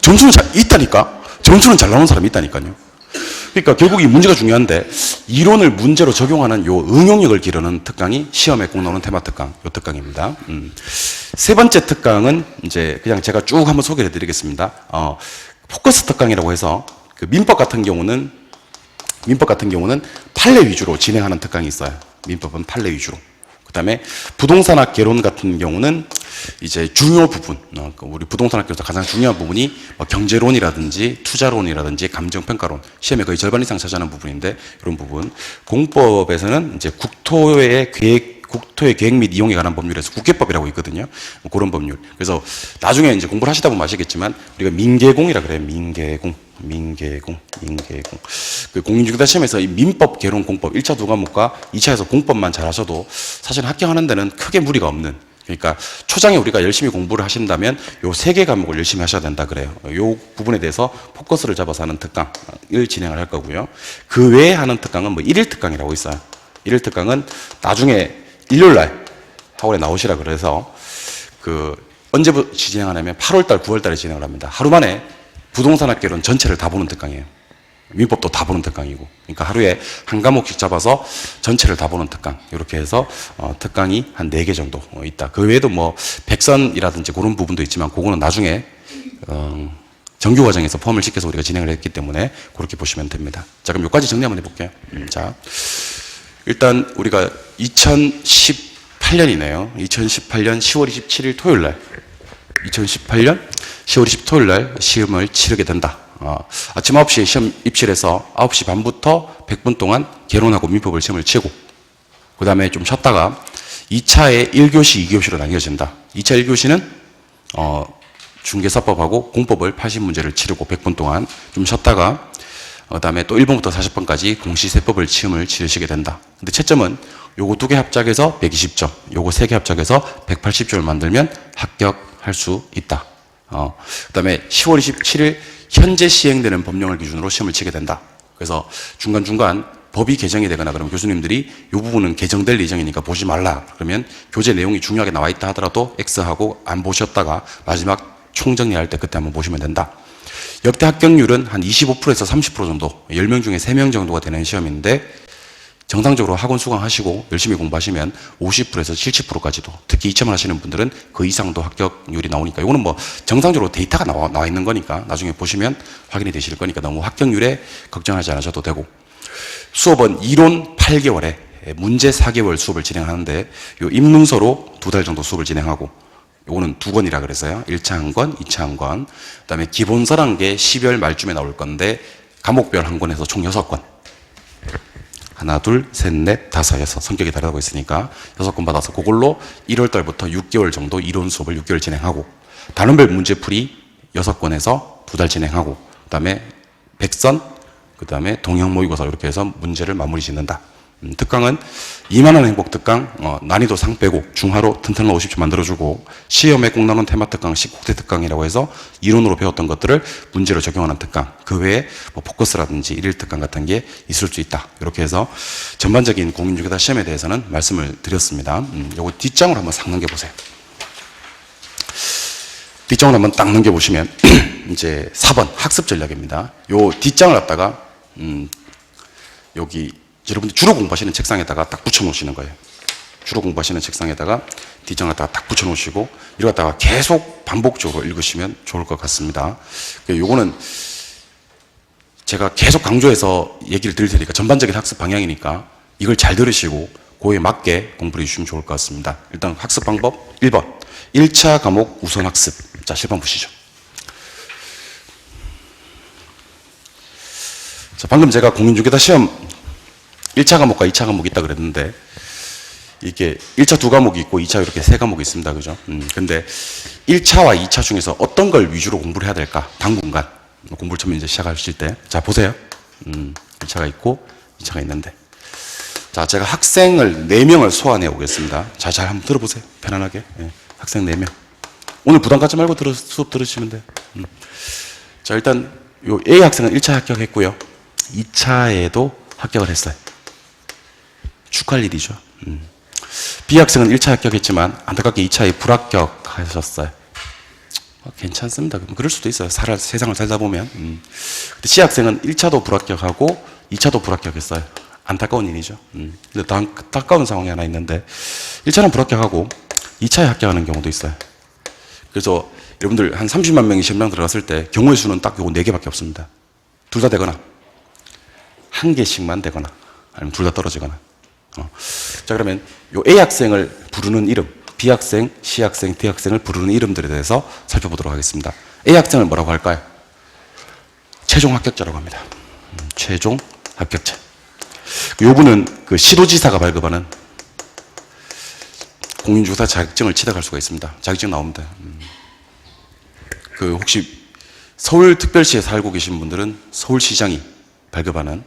점수는 잘 있다니까. 점수는 잘 나오는 사람이 있다니까요. 그러니까 결국 이 문제가 중요한데 이론을 문제로 적용하는 요 응용력을 기르는 특강이 시험에 꼭 나오는 테마 특강, 요 특강입니다. 세 번째 특강은 이제 그냥 제가 쭉 한번 소개해 드리겠습니다. 포커스 특강이라고 해서 그 민법 같은 경우는 판례 위주로 진행하는 특강이 있어요. 민법은 판례 위주로. 그다음에 부동산학 개론 같은 경우는 이제 중요 부분, 우리 부동산학교에서 가장 중요한 부분이 경제론이라든지 투자론이라든지 감정평가론, 시험에 거의 절반 이상 차지하는 부분인데 이런 부분. 공법에서는 이제 국토의 계획 및 이용에 관한 법률에서 국계법이라고 있거든요. 그런 법률. 그래서 나중에 이제 공부를 하시다 보면 아시겠지만 우리가 민계공이라 그래요. 민계공. 그 공인중개사 시험에서 이 민법, 개론, 공법 1차 두 과목과 2차에서 공법만 잘하셔도 사실 합격하는 데는 크게 무리가 없는. 그러니까 초장에 우리가 열심히 공부를 하신다면 요 세 개 과목을 열심히 하셔야 된다 그래요. 요 부분에 대해서 포커스를 잡아서 하는 특강을 진행을 할 거고요. 그 외에 하는 특강은 뭐 1일 특강이라고 있어요. 1일 특강은 나중에 일요일날 학원에 나오시라 그래서 그 언제부터 진행하냐면 8월달, 9월달에 진행을 합니다. 하루 만에 부동산학개론 전체를 다 보는 특강이에요. 민법도 다 보는 특강이고. 그러니까 하루에 한 과목씩 잡아서 전체를 다 보는 특강. 이렇게 해서 특강이 한 4개 정도 있다. 그 외에도 뭐 백선이라든지 그런 부분도 있지만 그거는 나중에 정규 과정에서 포함을 시켜서 우리가 진행을 했기 때문에 그렇게 보시면 됩니다. 자, 그럼 여기까지 정리 한번 해볼게요. 자, 일단 우리가 2018년이네요. 2018년 10월 27일 토요일 날 2018년 10월 20일 토요일 날 시험을 치르게 된다. 아침 9시에 시험 입실해서 9시 반부터 100분 동안 개론하고 민법을 시험을 치고 그 다음에 좀 쉬었다가 2차에 1교시, 2교시로 나뉘어진다. 2차 1교시는 중개사법하고 공법을 80문제를 치르고 100분 동안 좀 쉬었다가 그 다음에 또 1번부터 40번까지 공시세법을 시험을 치르시게 된다. 근데 채점은 요거 2개 합작해서 120점, 요거 3개 합작해서 180점을 만들면 합격할 수 있다. 그 다음에 10월 27일 현재 시행되는 법령을 기준으로 시험을 치게 된다. 그래서 중간중간 법이 개정이 되거나 그러면 교수님들이 이 부분은 개정될 예정이니까 보지 말라. 그러면 교재 내용이 중요하게 나와 있다 하더라도 X하고 안 보셨다가 마지막 총정리할 때 그때 한번 보시면 된다. 역대 합격률은 한 25%에서 30% 정도, 10명 중에 3명 정도가 되는 시험인데 정상적으로 학원 수강하시고 열심히 공부하시면 50%에서 70%까지도, 특히 2차만 하시는 분들은 그 이상도 합격률이 나오니까 이거는 뭐 정상적으로 데이터가 나와 있는 거니까 나중에 보시면 확인이 되실 거니까 너무 합격률에 걱정하지 않으셔도 되고, 수업은 이론 8개월에 문제 4개월 수업을 진행하는데 요 입문서로 2달 정도 수업을 진행하고, 요거는 2권이라 그래서요. 1차 한 권, 2차 한 권. 그다음에 기본서란 게 12월 말쯤에 나올 건데 과목별 한 권에서 총 6권. 하나, 둘, 셋, 넷, 다섯, 여섯. 성격이 다르다고 했으니까 6권 받아서 그걸로 1월 달부터 6개월 정도 이론 수업을 6개월 진행하고, 단원별 문제풀이 6권에서 2달 진행하고, 그다음에 백선, 그다음에 동형 모의고사 이렇게 해서 문제를 마무리 짓는다. 특강은 2만 원 행복 특강, 난이도 상 빼고 중하로 튼튼한 50점 만들어주고, 시험에 꼭 나오는 테마 특강식 국대 특강이라고 해서 이론으로 배웠던 것들을 문제로 적용하는 특강, 그 외에 뭐 포커스라든지 일일 특강 같은 게 있을 수 있다. 이렇게 해서 전반적인 공인중개사 시험에 대해서는 말씀을 드렸습니다. 요거 뒷장으로 한번 싹 넘겨보세요. 뒷장으로 한번 딱 넘겨보시면 이제 4번 학습 전략입니다. 요 뒷장을 갖다가 여기 여러분들 주로 공부하시는 책상에다가 딱 붙여놓으시는 거예요. 주로 공부하시는 책상에다가 뒷장을 갖다가 딱 붙여놓으시고 이걸 갖다가 계속 반복적으로 읽으시면 좋을 것 같습니다. 요거는 제가 계속 강조해서 얘기를 드릴 테니까 전반적인 학습 방향이니까 이걸 잘 들으시고 그에 맞게 공부를 해주시면 좋을 것 같습니다. 일단 학습 방법 1번 1차 과목 우선 학습. 자, 실판 보시죠. 자, 방금 제가 공인중개사 시험 1차 과목과 2차 과목이 있다 그랬는데 이게 1차 2과목이 있고 2차 이렇게 3과목이 있습니다. 그죠? 근데 1차와 2차 중에서 어떤 걸 위주로 공부를 해야 될까? 당분간 공부를 처음 이제 시작하실 때. 자, 보세요. 1차가 있고 2차가 있는데. 자, 제가 학생을 4명을 소환해 오겠습니다. 자, 잘 한번 들어보세요. 편안하게. 예, 학생 4명. 오늘 부담 갖지 말고 수업 들으시면 돼요. 자, 일단 요 A 학생은 1차 합격했고요. 2차에도 합격을 했어요. 축하할 일이죠. B 학생은 1차 합격했지만 안타깝게 2차에 불합격하셨어요. 괜찮습니다. 그럴 수도 있어요. 세상을 살다 보면. 근데 C 학생은 1차도 불합격하고 2차도 불합격했어요. 안타까운 일이죠. 근데 더 안타까운 상황이 하나 있는데 1차는 불합격하고 2차에 합격하는 경우도 있어요. 그래서 여러분들 한 30만 명이 시험장 들어갔을 때 경우의 수는 딱 요거 4개밖에 없습니다. 둘 다 되거나 한 개씩만 되거나 아니면 둘 다 떨어지거나. 자, 그러면 요 A 학생을 부르는 이름, B 학생, C 학생, D 학생을 부르는 이름들에 대해서 살펴보도록 하겠습니다. A 학생을 뭐라고 할까요? 최종 합격자라고 합니다. 최종 합격자. 요분은 그 시도지사가 발급하는 공인중개사 자격증을 취득할 수가 있습니다. 자격증 나옵니다. 그 혹시 서울특별시에 살고 계신 분들은 서울시장이 발급하는,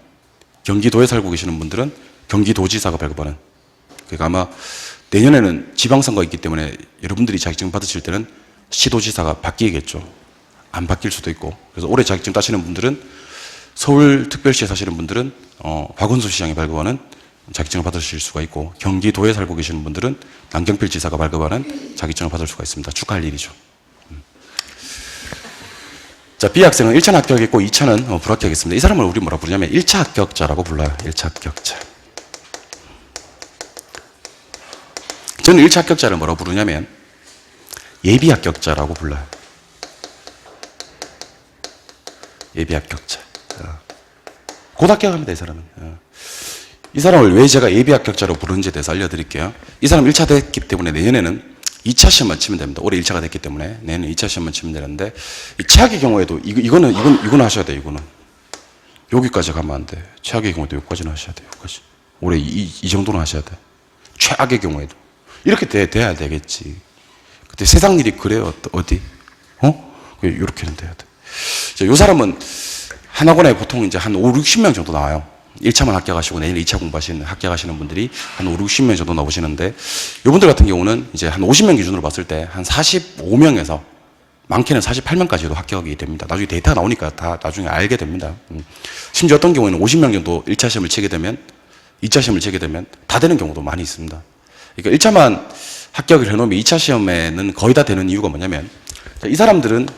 경기도에 살고 계시는 분들은 경기도지사가 발급하는. 그러니까 아마 내년에는 지방선거가 있기 때문에 여러분들이 자격증 받으실 때는 시도지사가 바뀌겠죠. 안 바뀔 수도 있고. 그래서 올해 자격증 따시는 분들은 서울특별시에 사시는 분들은 박원순 시장이 발급하는 자격증을 받으실 수가 있고, 경기도에 살고 계시는 분들은 남경필 지사가 발급하는 자격증을 받을 수가 있습니다. 축하할 일이죠. 자, B 학생은 1차는 합격했고 2차는 불합격했습니다. 이 사람을 우리 뭐라 부르냐면 1차 합격자라고 불러요. 1차 합격자. 저는 1차 합격자를 뭐라고 부르냐면 예비 합격자라고 불러요. 예비 합격자. 곧 합격합니다, 이 사람은. 이 사람을 왜 제가 예비 합격자로 부르는지에 대해서 알려드릴게요. 이 사람 1차 됐기 때문에 내년에는 2차 시험만 치면 됩니다. 올해 1차가 됐기 때문에 내년 2차 시험만 치면 되는데, 이 최악의 경우에도 이거는 하셔야 돼요. 이거는 여기까지 가면 안 돼. 최악의 경우에도 여기까지는 하셔야 돼요. 여기까지. 올해 이 정도는 하셔야 돼. 최악의 경우에도 이렇게 돼야 되겠지. 근데 세상 일이 그래요. 어디? 이렇게는 돼야 돼. 자, 요 사람은 한 학원에 보통 이제 한 5, 60명 정도 나와요. 1차만 합격하시고 내년 2차 합격하시는 분들이 한 5, 60명 정도 나오시는데, 요분들 같은 경우는 이제 한 50명 기준으로 봤을 때 한 45명에서 많게는 48명까지도 합격이 됩니다. 나중에 데이터가 나오니까 다 나중에 알게 됩니다. 심지어 어떤 경우에는 50명 정도 1차 시험을 치게 되면 2차 시험을 치게 되면 다 되는 경우도 많이 있습니다. 그러니까 1차만 합격을 해놓으면 2차 시험에는 거의 다 되는 이유가 뭐냐면, 이 사람들은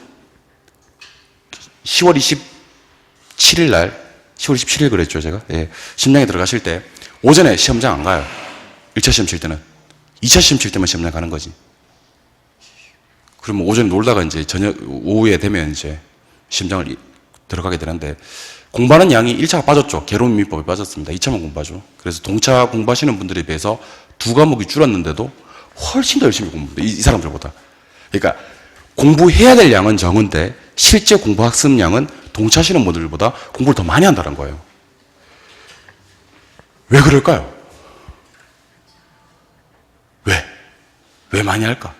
10월 27일 날 10월 27일 그랬죠, 제가. 예. 시험장에 들어가실 때 오전에 시험장 안 가요. 1차 시험 칠 때는. 2차 시험 칠 때만 시험장 가는 거지. 그러면 오전에 놀다가 이제 오후에 되면 이제 시험장을 들어가게 되는데, 공부하는 양이 1차가 빠졌죠. 개론 민법에 빠졌습니다. 2차만 공부하죠. 그래서 동차 공부하시는 분들에 비해서 2과목이 줄었는데도 훨씬 더 열심히 공부합니다. 이 사람들보다. 그러니까 공부해야 될 양은 적은데 실제 공부 학습량은 동차하시는 분들보다 공부를 더 많이 한다는 거예요. 왜 그럴까요? 왜 많이 할까?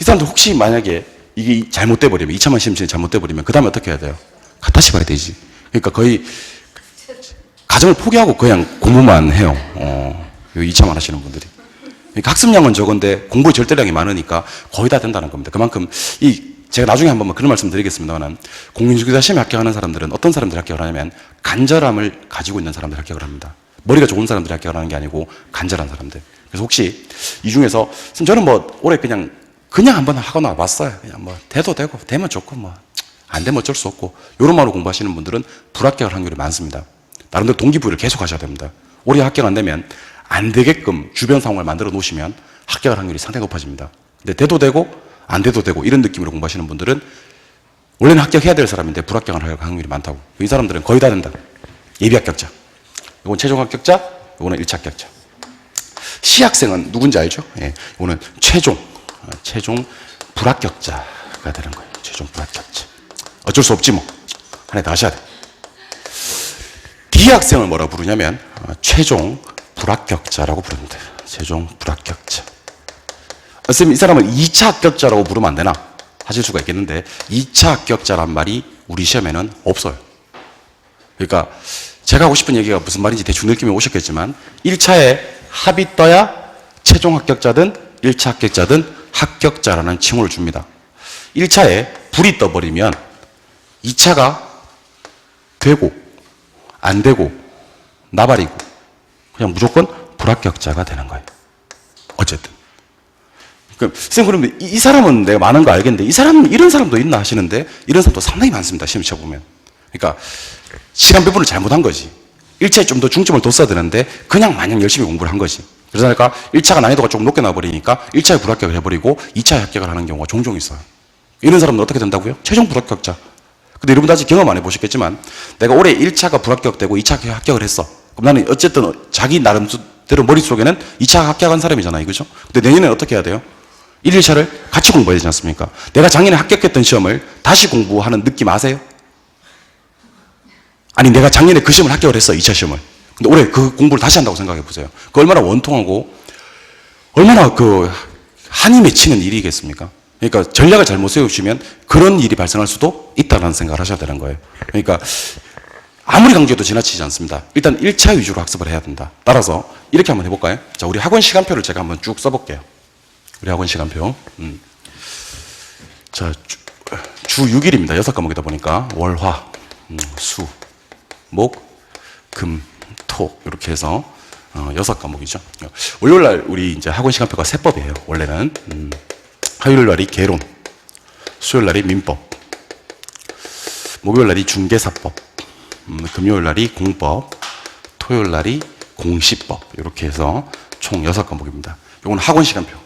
이 사람들 혹시 만약에 이게 잘못돼 버리면, 2차만 시험 잘못돼 버리면 그 다음에 어떻게 해야 돼요? 다시 봐야 되지. 그러니까 거의 가정을 포기하고 그냥 공부만 해요. 2차만 하시는 분들이. 그러니까 학습량은 적은데 공부의 절대량이 많으니까 거의 다 된다는 겁니다. 그만큼 제가 나중에 한번 그런 말씀 드리겠습니다만, 공인중개사 시험에 합격하는 사람들은 어떤 사람들이 합격을 하냐면 간절함을 가지고 있는 사람들이 합격을 합니다. 머리가 좋은 사람들이 합격을 하는 게 아니고 간절한 사람들. 그래서 혹시 이 중에서 저는 올해 그냥 한번 하고 나왔어요. 그냥 돼도 되고 되면 좋고 안 되면 어쩔 수 없고, 이런 말로 공부하시는 분들은 불합격할 확률이 많습니다. 나름대로 동기부여를 계속 하셔야 됩니다. 올해 합격 안 되면 안 되게끔 주변 상황을 만들어 놓으시면 합격할 확률이 상당히 높아집니다. 근데 돼도 되고 안 돼도 되고 이런 느낌으로 공부하시는 분들은 원래는 합격해야 될 사람인데 불합격할 확률이 많다고. 이 사람들은 거의 다 된다. 예비 합격자. 이건 최종 합격자, 이거는 1차 합격자. C 학생은 누군지 알죠? 예, 이거는 최종 불합격자가 되는 거예요. 최종 불합격자. 어쩔 수 없지 한 해 더 하셔야 돼. D 학생을 뭐라 부르냐면 최종 불합격자라고 부릅니다. 최종 불합격자. 선생님, 이 사람을 2차 합격자라고 부르면 안 되나 하실 수가 있겠는데, 2차 합격자란 말이 우리 시험에는 없어요. 그러니까 제가 하고 싶은 얘기가 무슨 말인지 대충 느낌이 오셨겠지만, 1차에 합이 떠야 최종 합격자든 1차 합격자든 합격자라는 칭호를 줍니다. 1차에 불이 떠버리면 2차가 되고, 안 되고, 나발이고, 그냥 무조건 불합격자가 되는 거예요. 어쨌든. 선생님, 그러면 이 사람은 내가 많은 거 알겠는데, 이 사람은 이런 사람도 있나 하시는데, 이런 사람도 상당히 많습니다. 시험 쳐보면. 그러니까, 시간 배분을 잘못한 거지. 1차에 좀 더 중점을 뒀어야 되는데, 그냥 마냥 열심히 공부를 한 거지. 그러니까 1차가 난이도가 조금 높게 나와버리니까 1차에 불합격을 해버리고 2차에 합격을 하는 경우가 종종 있어요. 이런 사람은 어떻게 된다고요? 최종 불합격자. 근데 여러분도 아직 경험 안 해보셨겠지만 내가 올해 1차가 불합격되고 2차 합격을 했어. 그럼 나는 어쨌든 자기 나름대로 머릿속에는 2차 합격한 사람이잖아요. 그죠? 근데 내년에 어떻게 해야 돼요? 1, 2차를 같이 공부해야 되지 않습니까? 내가 작년에 합격했던 시험을 다시 공부하는 느낌 아세요? 아니 내가 작년에 그 시험을 합격을 했어. 2차 시험을. 근데 올해 그 공부를 다시 한다고 생각해 보세요. 그 얼마나 원통하고 얼마나 그 한이 맺히는 일이겠습니까? 그러니까 전략을 잘못 세우시면 그런 일이 발생할 수도 있다는 생각을 하셔야 되는 거예요. 그러니까 아무리 강조해도 지나치지 않습니다. 일단 1차 위주로 학습을 해야 된다. 따라서 이렇게 한번 해볼까요? 자, 우리 학원 시간표를 제가 한번 쭉 써볼게요. 우리 학원 시간표. 자, 주 6일입니다. 6과목이다 보니까 월, 화, 수, 목, 금, 토 이렇게 해서 6과목이죠. 월요일날 우리 이제 학원 시간표가 세법이에요. 원래는 화요일날이 개론, 수요일날이 민법, 목요일날이 중개사법, 금요일날이 공법, 토요일날이 공시법 이렇게 해서 총 6과목입니다. 이건 학원 시간표.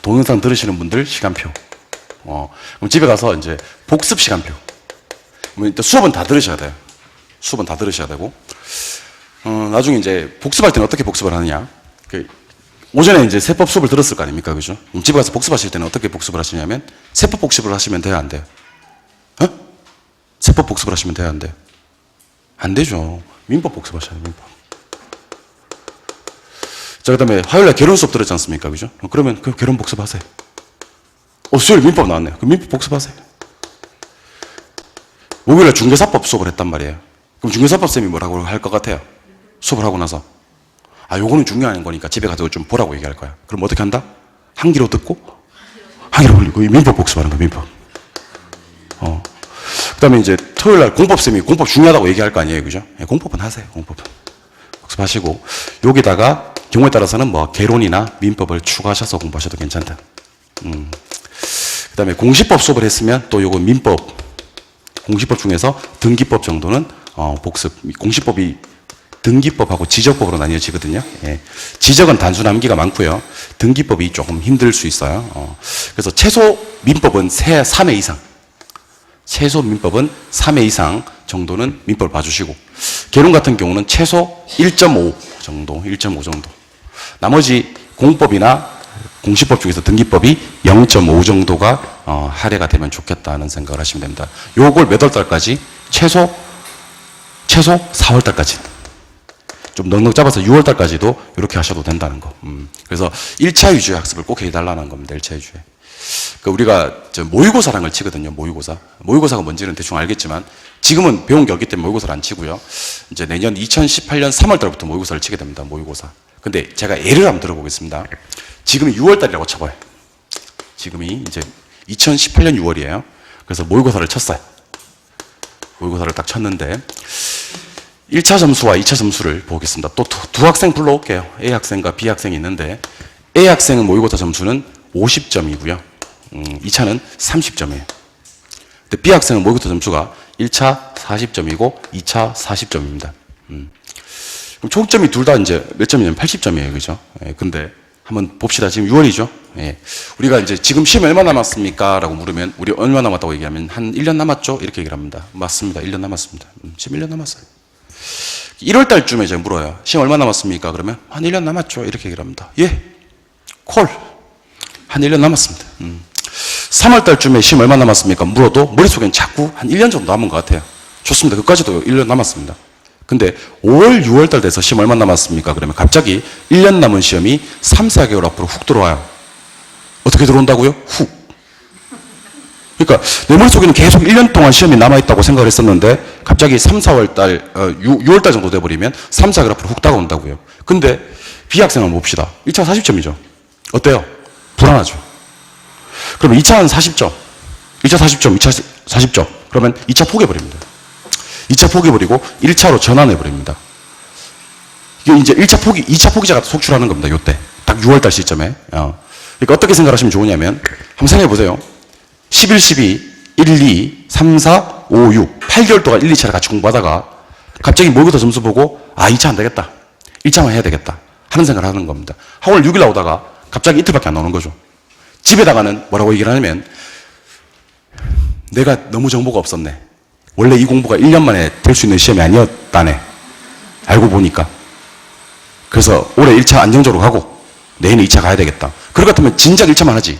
동영상 들으시는 분들 시간표. 그럼 집에 가서 이제 복습 시간표. 일단 수업은 다 들으셔야 돼요. 수업은 다 들으셔야 되고. 나중에 이제 복습할 때는 어떻게 복습을 하느냐. 오전에 이제 세법 수업을 들었을 거 아닙니까? 그죠? 집에 가서 복습하실 때는 어떻게 복습을 하시냐면, 세법 복습을 하시면 돼요? 안 돼요? 세법 복습을 하시면 돼요? 안 돼요? 안 되죠. 민법 복습하셔야 돼요, 민법. 자, 그 다음에 화요일날 개론 수업 들었지 않습니까? 그죠? 그러면 그 개론 복습하세요. 수요일 민법 나왔네요. 그 민법 복습하세요. 목요일날 중개사법 수업을 했단 말이에요. 그럼 중개사법 쌤이 뭐라고 할 것 같아요? 수업을 하고 나서. 요거는 중요한 거니까 집에 가서 좀 보라고 얘기할 거야. 그럼 어떻게 한다? 한 귀로 듣고, 한 귀로 흘리고, 민법 복습하는 거야, 민법. 그 다음에 이제 토요일날 공법쌤이 공법 중요하다고 얘기할 거 아니에요, 그죠? 공법은 하세요, 공법은. 복습하시고, 여기다가 경우에 따라서는 뭐 개론이나 민법을 추가하셔서 공부하셔도 괜찮다. 그 다음에 공시법 수업을 했으면 또 요거 민법, 공시법 중에서 등기법 정도는 복습. 공시법이 등기법하고 지적법으로 나뉘어지거든요. 예. 지적은 단순 암기가 많고요. 등기법이 조금 힘들 수 있어요. 그래서 최소 민법은 3회 이상. 최소 민법은 3회 이상 정도는 민법을 봐주시고, 개론 같은 경우는 최소 1.5 정도, 1.5 정도. 나머지 공법이나 공시법 중에서 등기법이 0.5 정도가 할애가 되면 좋겠다는 생각을 하시면 됩니다. 요걸 몇 월 달까지? 최소 4월 달까지. 좀 넉넉 잡아서 6월 달까지도 이렇게 하셔도 된다는 거. 그래서 1차 위주의 학습을 꼭 해달라는 겁니다. 1차 위주의. 그러니까 우리가 모의고사라는 걸 치거든요. 모의고사. 모의고사가 뭔지는 대충 알겠지만 지금은 배운 게 없기 때문에 모의고사를 안 치고요. 이제 내년 2018년 3월 달부터 모의고사를 치게 됩니다. 모의고사. 근데 제가 예를 한번 들어보겠습니다. 지금이 6월 달이라고 쳐봐요. 지금이 이제 2018년 6월이에요. 그래서 모의고사를 쳤어요. 모의고사를 딱 쳤는데 1차 점수와 2차 점수를 보겠습니다. 또 두 학생 불러올게요. A 학생과 B 학생이 있는데 A 학생은 모의고사 점수는 50점이고요. 2차는 30점이에요. 근데 B 학생은 모의고사 점수가 1차 40점이고 2차 40점입니다. 그럼 총점이 둘 다 이제 몇 점이냐면 80점이에요. 그죠? 예, 근데 한번 봅시다. 지금 6월이죠? 예. 우리가 이제 지금 시험 얼마 남았습니까? 라고 물으면 우리 얼마 남았다고 얘기하면 한 1년 남았죠? 이렇게 얘기를 합니다. 맞습니다. 1년 남았습니다. 지금 1년 남았어요. 1월 달쯤에 제가 물어요. 시험 얼마 남았습니까? 그러면 한 1년 남았죠? 이렇게 얘기를 합니다. 예. 콜. 한 1년 남았습니다. 3월 달쯤에 시험 얼마 남았습니까? 물어도 머릿속엔 자꾸 한 1년 정도 남은 것 같아요. 좋습니다. 그까지도 1년 남았습니다. 근데 5월, 6월 달 돼서 시험 얼마 남았습니까? 그러면 갑자기 1년 남은 시험이 3, 4개월 앞으로 훅 들어와요. 어떻게 들어온다고요? 훅. 그러니까 내 머릿속에는 계속 1년 동안 시험이 남아있다고 생각을 했었는데 갑자기 3, 4월 달, 6월 달 정도 돼버리면 3, 4개월 앞으로 훅 다가온다고요. 근데 B 학생을 봅시다. 1차 40점이죠. 어때요? 불안하죠. 그러면 2차는 40점. 1차 40점, 2차 40점. 그러면 2차 포기해버립니다. 2차 포기해버리고 1차로 전환해버립니다. 이게 이제 1차 포기, 2차 포기자가 속출하는 겁니다. 요때. 딱 6월달 시점에. 그러니까 어떻게 생각하시면 좋으냐면, 한번 생각해보세요. 11, 12, 1, 2, 3, 4, 5, 6. 8개월 동안 1, 2차를 같이 공부하다가, 갑자기 모의고사 점수 보고, 2차 안 되겠다. 1차만 해야 되겠다. 하는 생각을 하는 겁니다. 학원을 6일 나오다가, 갑자기 이틀밖에 안 나오는 거죠. 집에다가는 뭐라고 얘기를 하냐면, 내가 너무 정보가 없었네. 원래 이 공부가 1년 만에 될 수 있는 시험이 아니었다네. 알고 보니까. 그래서 올해 1차 안정적으로 가고 내년에 2차 가야 되겠다. 그럴 것 같으면 진작 1차만 하지.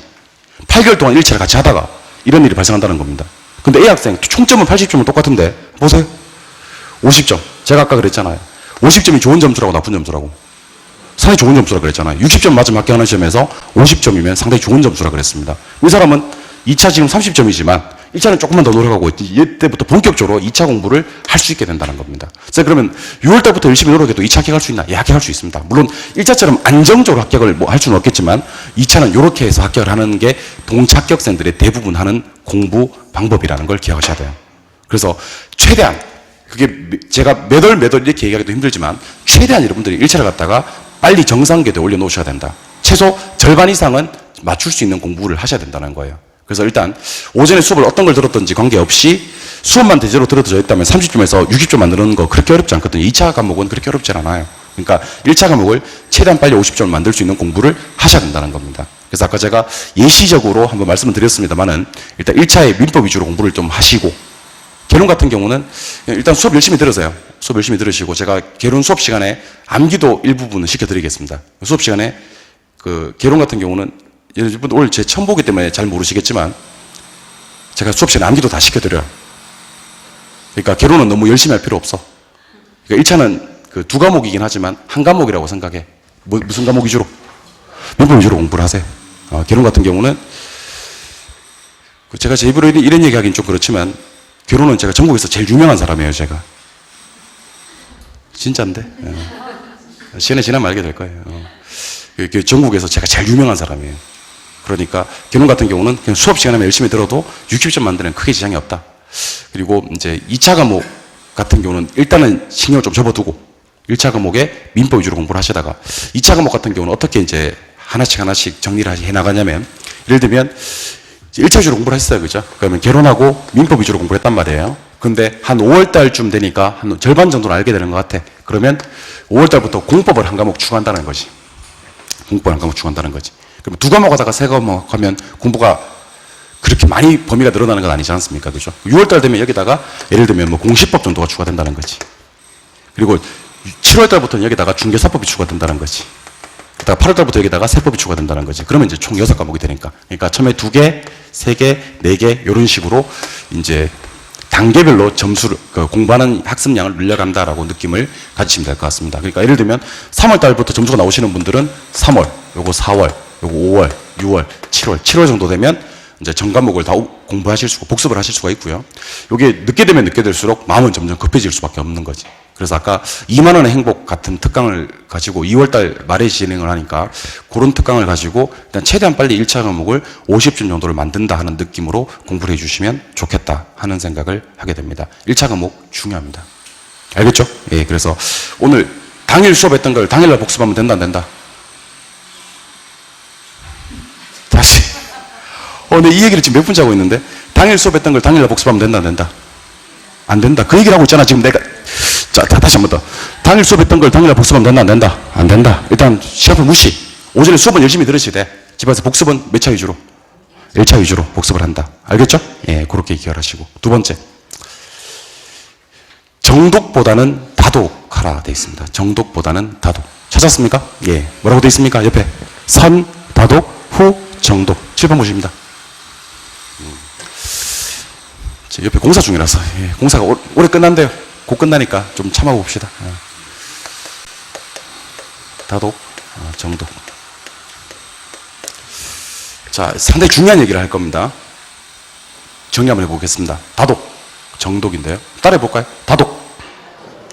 8개월 동안 1차를 같이 하다가 이런 일이 발생한다는 겁니다. 근데 A 학생 총점은 80점은 똑같은데 보세요. 50점. 제가 아까 그랬잖아요. 50점이 좋은 점수라고 나쁜 점수라고. 상당히 좋은 점수라고 그랬잖아요. 60점 맞으면 합격하는 시험에서 50점이면 상당히 좋은 점수라고 그랬습니다. 이 사람은 2차 지금 30점이지만 1차는 조금만 더 노력하고 이때부터 본격적으로 2차 공부를 할 수 있게 된다는 겁니다. 그래서 그러면 6월달부터 열심히 노력해도 2차 합격할 수 있나? 예, 합격할 수 있습니다. 물론 1차처럼 안정적으로 합격을 뭐 할 수는 없겠지만 2차는 이렇게 해서 합격을 하는 게 동차격생들의 대부분 하는 공부 방법이라는 걸 기억하셔야 돼요. 그래서 최대한 그게 제가 매달 이렇게 얘기하기도 힘들지만 최대한 여러분들이 1차를 갖다가 빨리 정상궤도에 올려놓으셔야 된다. 최소 절반 이상은 맞출 수 있는 공부를 하셔야 된다는 거예요. 그래서 일단 오전에 수업을 어떤 걸 들었든지 관계없이 수업만 대체로 들어져 있다면 30점에서 60점 만드는 거 그렇게 어렵지 않거든요. 2차 과목은 그렇게 어렵지 않아요. 그러니까 1차 과목을 최대한 빨리 50점을 만들 수 있는 공부를 하셔야 된다는 겁니다. 그래서 아까 제가 예시적으로 한번 말씀을 드렸습니다만은 일단 1차에 민법 위주로 공부를 좀 하시고 개론 같은 경우는 일단 수업 열심히 들으세요. 수업 열심히 들으시고 제가 개론 수업 시간에 암기도 일부분은 시켜드리겠습니다. 수업 시간에 그 개론 같은 경우는 여러분 오늘 제 처음 보기 때문에 잘 모르시겠지만 제가 수업 시간에 암기도 다 시켜드려요. 그러니까 개론은 너무 열심히 할 필요 없어. 그러니까 1차는 그 두 과목이긴 하지만 한 과목이라고 생각해. 무슨 과목 위주로? 민법 위주로 공부를 하세요. 개론 같은 경우는 제가 제 입으로 이런 얘기 하긴 좀 그렇지만 개론은 제가 전국에서 제일 유명한 사람이에요. 제가 진짜인데 시간이 지나면 알게 될 거예요. 전국에서 제가 제일 유명한 사람이에요. 그러니까 개론 같은 경우는 그냥 수업 시간에 열심히 들어도 60점 만드는 크게 지장이 없다. 그리고 이제 2차 과목 같은 경우는 일단은 신경을 좀 접어두고 1차 과목에 민법 위주로 공부를 하시다가 2차 과목 같은 경우는 어떻게 이제 하나씩 정리를 해 나가냐면 예를 들면 1차 위주로 공부를 했어요. 그죠? 그러면 개론하고 민법 위주로 공부를 했단 말이에요. 근데 한 5월 달쯤 되니까 한 절반 정도는 알게 되는 것 같아. 그러면 5월 달부터 공법을 한 과목 추가한다는 거지. 공법을 한 과목 추가한다는 거지. 그러면 두 과목 하다가 세 과목 하면 공부가 그렇게 많이 범위가 늘어나는 건 아니지 않습니까? 그죠? 6월달 되면 여기다가 예를 들면 뭐 공시법 정도가 추가된다는 거지. 그리고 7월달부터는 여기다가 중개사법이 추가된다는 거지. 그다가 8월달부터 여기다가 세법이 추가된다는 거지. 그러면 이제 총 6과목이 되니까. 그러니까 처음에 2개, 3개, 4개 이런 식으로 이제 단계별로 점수를 공부하는 학습량을 늘려간다라고 느낌을 가지시면 될 것 같습니다. 그러니까 예를 들면 3월달부터 점수가 나오시는 분들은 3월, 요거 4월, 요거 5월, 6월, 7월 정도 되면 이제 전 과목을 다 공부하실 수, 복습을 하실 수가 있고요. 요게 늦게 되면 늦게 될수록 마음은 점점 급해질 수밖에 없는 거지. 그래서 아까 2만 원의 행복 같은 특강을 가지고 2월달 말에 진행을 하니까 그런 특강을 가지고 일단 최대한 빨리 1차 과목을 50점 정도를 만든다 하는 느낌으로 공부를 해주시면 좋겠다 하는 생각을 하게 됩니다. 1차 과목 중요합니다. 알겠죠? 예, 그래서 오늘 당일 수업했던 걸 당일날 복습하면 된다 안 된다? 다시. 근데 이 얘기를 지금 몇 분째 하고 있는데 당일 수업했던 걸 당일날 복습하면 된다 안 된다? 안 된다. 그 얘기를 하고 있잖아 지금 내가. 자, 다시 한 번 더. 당일 수업했던 걸 당일날 복습하면 된다 안 된다? 안 된다. 일단 시간표 무시. 오전에 수업은 열심히 들으셔야 돼. 집에서 복습은 몇 차 위주로? 1차 위주로 복습을 한다. 알겠죠? 예, 그렇게 기억하시고. 두 번째. 정독보다는 다독하라 되어 있습니다. 정독보다는 다독. 찾았습니까? 예. 뭐라고 되어 있습니까? 옆에. 선, 다독, 후, 정독. 7번 보십니다. 옆에 공사 중이라서 예, 공사가 오래 끝난대요. 곧 끝나니까 좀 참아봅시다. 다독, 정독. 자, 상당히 중요한 얘기를 할 겁니다. 정리 한번 해보겠습니다. 다독, 정독인데요. 따라해 볼까요? 다독,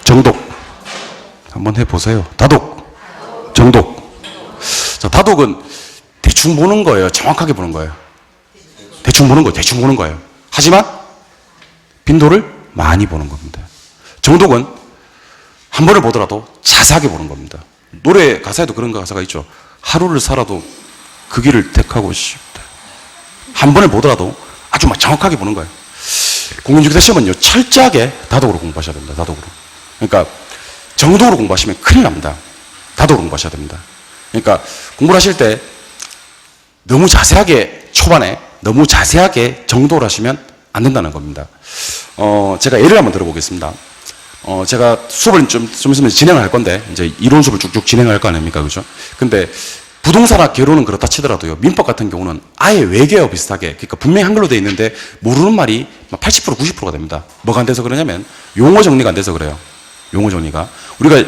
정독. 한번 해보세요. 다독, 정독. 자, 다독은 대충 보는 거예요. 정확하게 보는 거예요. 대충 보는 거예요. 하지만 빈도를 많이 보는 겁니다. 정독은 한 번을 보더라도 자세하게 보는 겁니다. 노래 가사에도 그런 가사가 있죠. 하루를 살아도 그 길을 택하고 싶다. 한 번을 보더라도 아주 막 정확하게 보는 거예요. 공인중개사 시험은요, 철저하게 다독으로 공부하셔야 됩니다. 다독으로. 그러니까 정독으로 공부하시면 큰일 납니다. 다독으로 공부하셔야 됩니다. 그러니까 공부를 하실 때 너무 자세하게 초반에 너무 자세하게 정독을 하시면 안 된다는 겁니다. 제가 예를 한번 들어보겠습니다. 제가 수업을 좀 있으면 진행을 할 건데, 이제 이론 수업을 쭉쭉 진행할 거 아닙니까? 그죠? 근데 부동산학 개론은 그렇다 치더라도요, 민법 같은 경우는 아예 외계어 비슷하게, 그러니까 분명히 한글로 되어 있는데 모르는 말이 80%, 90%가 됩니다. 뭐가 안 돼서 그러냐면 용어 정리가 안 돼서 그래요. 용어 정리가. 우리가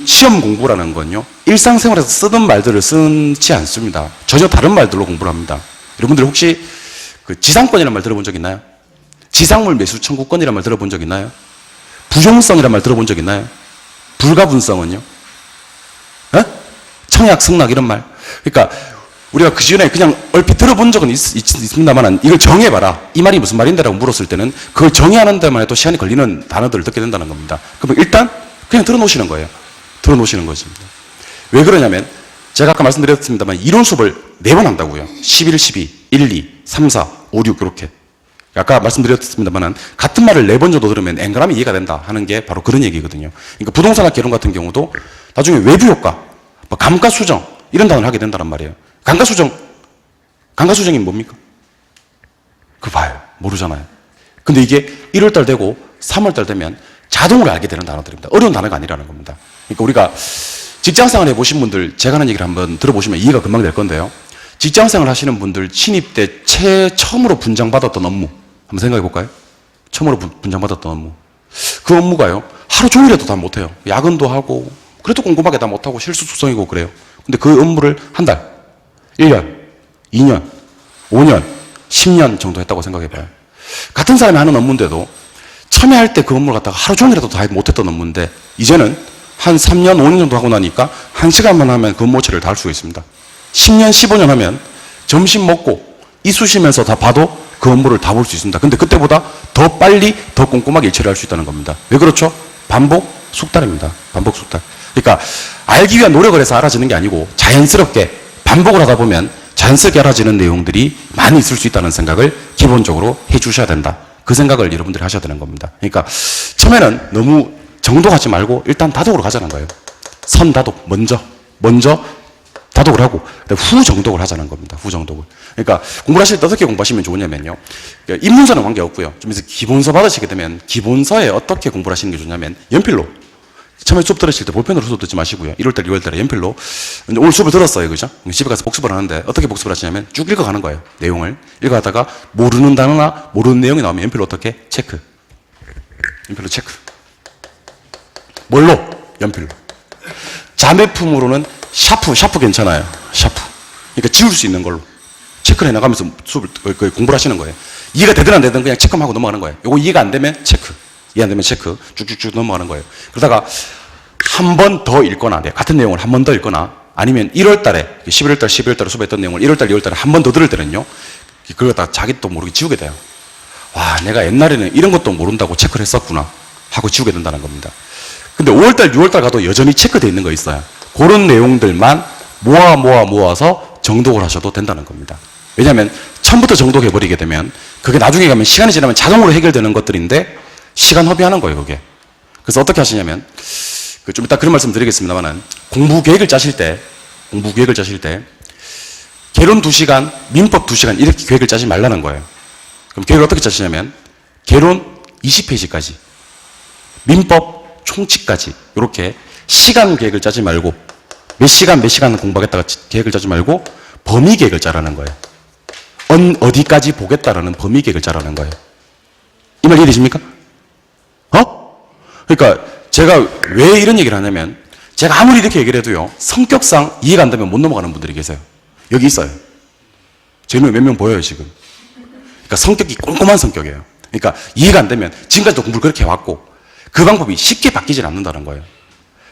시험 공부라는 건요, 일상생활에서 쓰던 말들을 쓰지 않습니다. 전혀 다른 말들로 공부를 합니다. 여러분들 혹시 그 지상권이라는 말 들어본 적 있나요? 지상물 매수 청구권이라는 말 들어본 적 있나요? 부정성이라는 말 들어본 적 있나요? 불가분성은요? 청약, 승낙 이런 말. 그러니까 우리가 그 전에 그냥 얼핏 들어본 적은 있습니다만 이걸 정해봐라. 이 말이 무슨 말인데라고 물었을 때는 그걸 정의하는 데만 해도 시간이 걸리는 단어들을 듣게 된다는 겁니다. 그러면 일단 그냥 들어놓으시는 거예요. 들어놓으시는 것입니다. 왜 그러냐면 제가 아까 말씀드렸습니다만 이론 수업을 4번 한다고요. 11, 12, 1, 2, 3, 4, 5, 6 이렇게. 아까 말씀드렸습니다만 같은 말을 4번 정도 들으면 앵간하면 이해가 된다 하는 게 바로 그런 얘기거든요. 그러니까 부동산학 개론 같은 경우도 나중에 외부 효과, 감가수정 이런 단어를 하게 된다는 말이에요. 감가수정이 뭡니까? 그거 봐요. 모르잖아요. 근데 이게 1월달 되고 3월달 되면 자동으로 알게 되는 단어들입니다. 어려운 단어가 아니라는 겁니다. 그러니까 우리가 직장생활 해보신 분들 제가 하는 얘기를 한번 들어보시면 이해가 금방 될 건데요. 직장생활 하시는 분들 신입 때 처음으로 분장받았던 업무 한번 생각해 볼까요? 처음으로 분장받았던 업무. 그 업무가요, 하루 종일해도 다 못해요. 야근도 하고 그래도 꼼꼼하게 다 못하고 실수투성이고 그래요. 근데 그 업무를 한 달, 1년, 2년, 5년, 10년 정도 했다고 생각해봐요. 같은 사람이 하는 업무인데도 처음에 할 때 그 업무를 갖다가 하루 종일해도 다 못했던 업무인데 이제는 한 3년, 5년 정도 하고 나니까 1시간만 하면 그 업무 처리를 다 할 수가 있습니다. 10년, 15년 하면 점심 먹고 이쑤시면서 다 봐도 그 업무를 다 볼 수 있습니다. 근데 그때보다 더 빨리, 더 꼼꼼하게 일 처리할 수 있다는 겁니다. 왜 그렇죠? 반복, 숙달입니다. 반복, 숙달. 그러니까 알기 위한 노력을 해서 알아지는 게 아니고 자연스럽게 반복을 하다 보면 자연스럽게 알아지는 내용들이 많이 있을 수 있다는 생각을 기본적으로 해 주셔야 된다. 그 생각을 여러분들이 하셔야 되는 겁니다. 그러니까 처음에는 너무 정독하지 말고 일단 다독으로 가자는 거예요. 선다독, 먼저 다독을 하고 후 정독을 하자는 겁니다. 후 정독을. 그러니까 공부를 하실 때 어떻게 공부하시면 좋으냐면요. 그러니까 입문서는 관계없고요. 좀 이제 기본서 받으시게 되면 기본서에 어떻게 공부를 하시는 게 좋냐면 연필로. 처음에 수업 들으실 때 볼펜으로 수업 듣지 마시고요. 1월달, 2월달에 연필로. 오늘 수업을 들었어요. 그죠? 집에 가서 복습을 하는데 어떻게 복습을 하시냐면 쭉 읽어가는 거예요. 내용을. 읽어가다가 모르는 단어나 모르는 내용이 나오면 연필로 어떻게? 체크. 연필로 체크. 뭘로? 연필로. 자매품으로는 샤프 괜찮아요. 샤프. 그러니까 지울 수 있는 걸로. 체크를 해나가면서 수업을, 공부를 하시는 거예요. 이해가 되든 안 되든 그냥 체크만 하고 넘어가는 거예요. 요거 이해가 안 되면 체크. 이해 안 되면 체크. 쭉쭉쭉 넘어가는 거예요. 그러다가 한 번 더 읽거나, 같은 내용을 한 번 더 읽거나, 아니면 1월 달에, 11월 달, 12월 달에 수업했던 내용을 1월 달, 2월 달에 한 번 더 들을 때는요, 그걸 다 자기도 모르게 지우게 돼요. 와, 내가 옛날에는 이런 것도 모른다고 체크를 했었구나. 하고 지우게 된다는 겁니다. 근데 5월 달, 6월 달 가도 여전히 체크되어 있는 거 있어요. 그런 내용들만 모아서 정독을 하셔도 된다는 겁니다. 왜냐하면 처음부터 정독해버리게 되면 그게 나중에 가면 시간이 지나면 자동으로 해결되는 것들인데 시간 허비하는 거예요, 그게. 그래서 어떻게 하시냐면, 좀 이따 그런 말씀 드리겠습니다만은, 공부 계획을 짜실 때, 개론 2시간, 민법 2시간, 이렇게 계획을 짜지 말라는 거예요. 그럼 계획을 어떻게 짜시냐면, 개론 20페이지까지, 민법 총칙까지, 이렇게 시간 계획을 짜지 말고, 몇 시간 공부하겠다가 계획을 짜지 말고, 범위 계획을 짜라는 거예요. 어디까지 보겠다라는 범위 계획을 짜라는 거예요. 이 말 이해되십니까? 그러니까 제가 왜 이런 얘기를 하냐면 제가 아무리 이렇게 얘기를 해도요, 성격상 이해가 안 되면 못 넘어가는 분들이 계세요. 여기 있어요. 제 눈에 몇 명 보여요, 지금. 그러니까 성격이 꼼꼼한 성격이에요. 그러니까 이해가 안 되면 지금까지도 공부를 그렇게 해왔고 그 방법이 쉽게 바뀌질 않는다는 거예요.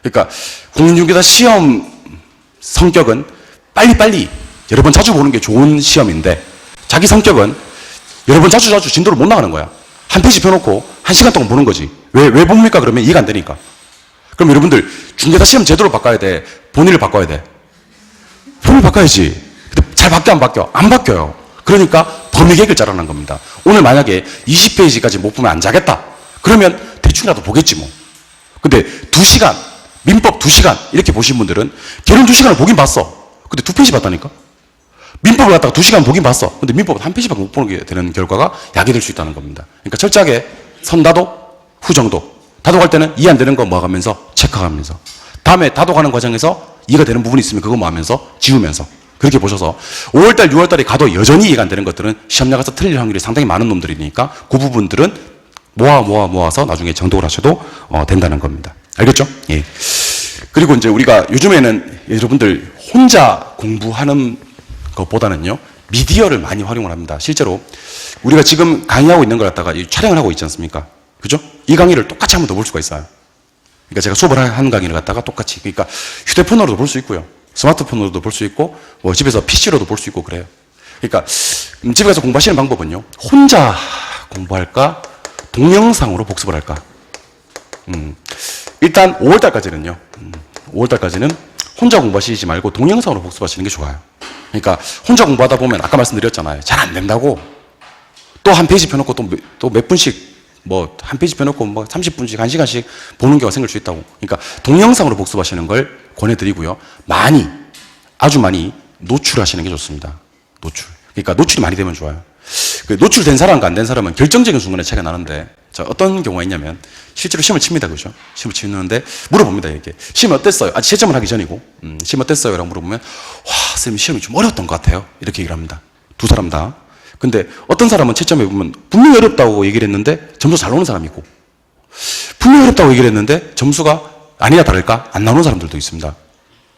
그러니까 공인중개사 시험 성격은 빨리빨리 여러 번 자주 보는 게 좋은 시험인데 자기 성격은 여러 번 자주 진도를 못 나가는 거야. 한 페이지 펴놓고 1시간 동안 보는 거지. 왜 봅니까? 그러면 이해가 안 되니까. 그럼 여러분들, 중개사 시험 제도를 바꿔야 돼? 본인을 바꿔야 돼? 본인을 바꿔야지. 근데 잘 바뀌어, 안 바뀌어? 안 바뀌어요. 그러니까 범위계획을 짜라는 겁니다. 오늘 만약에 20페이지까지 못 보면 안 자겠다. 그러면 대충이라도 보겠지 뭐. 근데 2시간, 민법 2시간 이렇게 보신 분들은 개론 2시간을 보긴 봤어. 근데 2페이지 봤다니까? 민법을 갖다가 2시간 보긴 봤어. 근데 민법은 1페이지밖에 못 보게 되는 결과가 야기될 수 있다는 겁니다. 그러니까 철저하게 선다독, 후정독. 다독할 때는 이해 안 되는 거 모아가면서 체크하면서. 다음에 다독하는 과정에서 이해가 되는 부분이 있으면 그거 모으면서 지우면서. 그렇게 보셔서 5월달, 6월달에 가도 여전히 이해가 안 되는 것들은 시험 나가서 틀릴 확률이 상당히 많은 놈들이니까 그 부분들은 모아서 나중에 정독을 하셔도 된다는 겁니다. 알겠죠? 예. 그리고 이제 우리가 요즘에는 여러분들 혼자 공부하는 것보다는요, 미디어를 많이 활용을 합니다. 실제로 우리가 지금 강의하고 있는 걸 갖다가 촬영을 하고 있지 않습니까? 그죠? 이 강의를 똑같이 한 번 더 볼 수가 있어요. 그러니까 제가 수업을 한 강의를 갖다가 똑같이, 그러니까 휴대폰으로도 볼 수 있고요. 스마트폰으로도 볼 수 있고, 뭐 집에서 PC로도 볼 수 있고 그래요. 그러니까 집에 가서 공부하시는 방법은요, 혼자 공부할까? 동영상으로 복습을 할까? 일단 5월달까지는요, 5월달까지는 혼자 공부하시지 말고 동영상으로 복습하시는 게 좋아요. 그러니까 혼자 공부하다 보면 아까 말씀드렸잖아요. 잘 안 된다고. 또 한 페이지 펴놓고 또 몇 분씩 뭐 한 페이지 펴놓고 뭐 30분씩 1시간씩 보는 경우가 생길 수 있다고. 그러니까 동영상으로 복습하시는 걸 권해드리고요. 아주 많이 노출하시는 게 좋습니다. 노출. 그러니까 노출이 많이 되면 좋아요. 그 노출된 사람과 안 된 사람은 결정적인 순간에 차이가 나는데, 자, 어떤 경우가 있냐면 실제로 시험을 칩니다. 그죠? 시험을 치는데 물어봅니다. 이렇게. 시험 어땠어요? 아직 채점을 하기 전이고. 시험 어땠어요? 라고 물어보면, 와, 선생님 시험이 좀 어려웠던 것 같아요. 이렇게 얘기를 합니다. 두 사람 다. 근데 어떤 사람은 채점해 보면 분명히 어렵다고 얘기를 했는데 점수 잘 나오는 사람이 있고, 분명히 어렵다고 얘기를 했는데 점수가 아니나 다를까 안 나오는 사람들도 있습니다.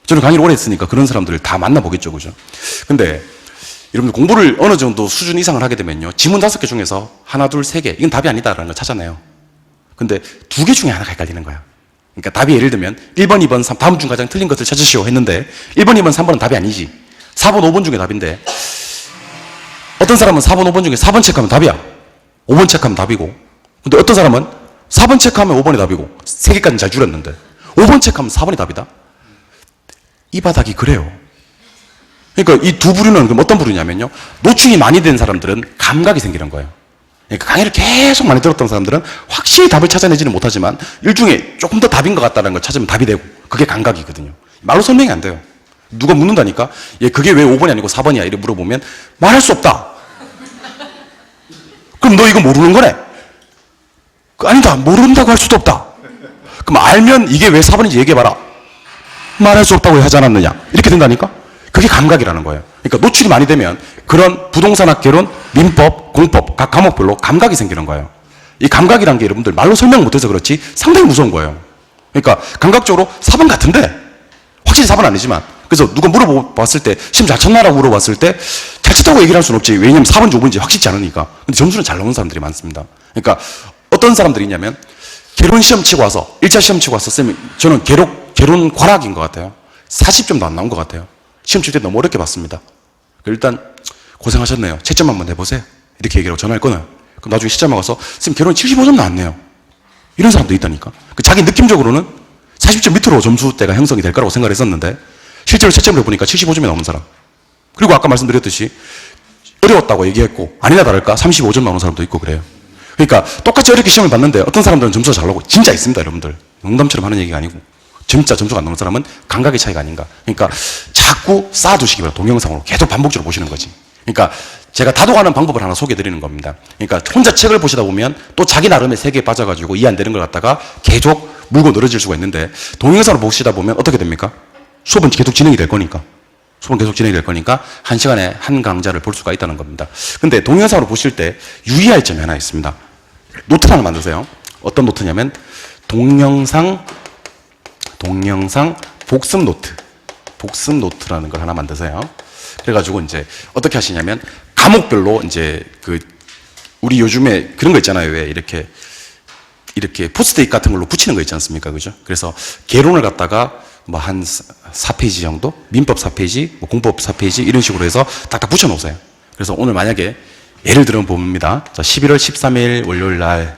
저는 강의를 오래 했으니까 그런 사람들을 다 만나보겠죠. 그죠? 근데 여러분들 공부를 어느 정도 수준 이상을 하게 되면요, 지문 5개 중에서 하나, 둘, 3개, 이건 답이 아니다라는 걸 찾아내요. 근데 2개 중에 하나가 헷갈리는 거야. 그러니까 답이 예를 들면 1번, 2번, 3, 다음 중 가장 틀린 것을 찾으시오 했는데 1번, 2번, 3번은 답이 아니지. 4번, 5번 중에 답인데, 어떤 사람은 4번, 5번 중에 4번 체크하면 답이야. 5번 체크하면 답이고. 근데 어떤 사람은 4번 체크하면 5번이 답이고, 3개까지는 잘 줄였는데 5번 체크하면 4번이 답이다. 이 바닥이 그래요. 그러니까 이 두 부류는 그럼 어떤 부류냐면요, 노출이 많이 된 사람들은 감각이 생기는 거예요. 그러니까 강의를 계속 많이 들었던 사람들은 확실히 답을 찾아내지는 못하지만 일중에 조금 더 답인 것 같다는 걸 찾으면 답이 되고, 그게 감각이거든요. 말로 설명이 안 돼요. 누가 묻는다니까, 얘 그게 왜 5번이 아니고 4번이야? 이렇게 물어보면 말할 수 없다. 그럼 너 이거 모르는 거네? 아니다, 모른다고 할 수도 없다. 그럼 알면 이게 왜 4번인지 얘기해봐라. 말할 수 없다고 하지 않았느냐? 이렇게 된다니까? 그게 감각이라는 거예요. 그러니까 노출이 많이 되면 그런 부동산학 개론, 민법, 공법 각 과목별로 감각이 생기는 거예요. 이 감각이란 게 여러분들 말로 설명 못해서 그렇지 상당히 무서운 거예요. 그러니까 감각적으로 4번 같은데 확실히 4번 아니지만, 그래서 누가 물어봤을 때 시험 잘 쳤나라고 물어봤을 때 잘 쳤다고 얘기를 할 수는 없지. 왜냐면 4번인지 5번인지 확실치 않으니까. 근데 점수는 잘 나오는 사람들이 많습니다. 그러니까 어떤 사람들이 있냐면 개론 시험 치고 와서 1차 시험 치고 와서 쌤이 저는 개론 과락인 것 같아요. 40점도 안 나온 것 같아요. 시험 칠 때 너무 어렵게 봤습니다. 일단 고생하셨네요. 채점 한번 내보세요. 이렇게 얘기하고 전화를 끊어요. 그럼 나중에 시점에 가서 쌤 개론 75점 나왔네요. 이런 사람도 있다니까. 자기 느낌적으로는 40점 밑으로 점수대가 형성이 될 거라고 생각을 했었는데 실제로 채점을 해보니까 75점이 나오는 사람. 그리고 아까 말씀드렸듯이 어려웠다고 얘기했고 아니나 다를까 35점 나오는 사람도 있고 그래요. 그러니까 똑같이 어렵게 시험을 봤는데 어떤 사람들은 점수가 잘 나오고, 진짜 있습니다 여러분들. 농담처럼 하는 얘기가 아니고 진짜 점수가 안 나오는 사람은 감각의 차이가 아닌가. 그러니까 자꾸 쌓아두시기 바랍니다. 동영상으로 계속 반복적으로 보시는 거지. 그러니까 제가 다독하는 방법을 하나 소개해드리는 겁니다. 그러니까 혼자 책을 보시다 보면 또 자기 나름의 세계에 빠져가지고 이해 안 되는 걸 갖다가 계속 물고 늘어질 수가 있는데, 동영상을 보시다 보면 어떻게 됩니까? 수업은 계속 진행이 될 거니까. 수업은 계속 진행이 될 거니까 한 시간에 한 강좌를 볼 수가 있다는 겁니다. 근데 동영상으로 보실 때 유의할 점이 하나 있습니다. 노트를 하나 만드세요. 어떤 노트냐면 동영상 복습 노트라는 걸 하나 만드세요. 그래가지고 이제 어떻게 하시냐면 과목별로 이제 우리 요즘에 그런 거 있잖아요. 왜 이렇게 포스트잇 같은 걸로 붙이는 거 있지 않습니까? 그죠? 그래서 개론을 갖다가 뭐 한 4페이지 정도? 민법 4페이지, 뭐 공법 4페이지 이런 식으로 해서 딱딱 붙여 놓으세요. 그래서 오늘 만약에 예를 들어 봅니다. 자, 11월 13일 월요일 날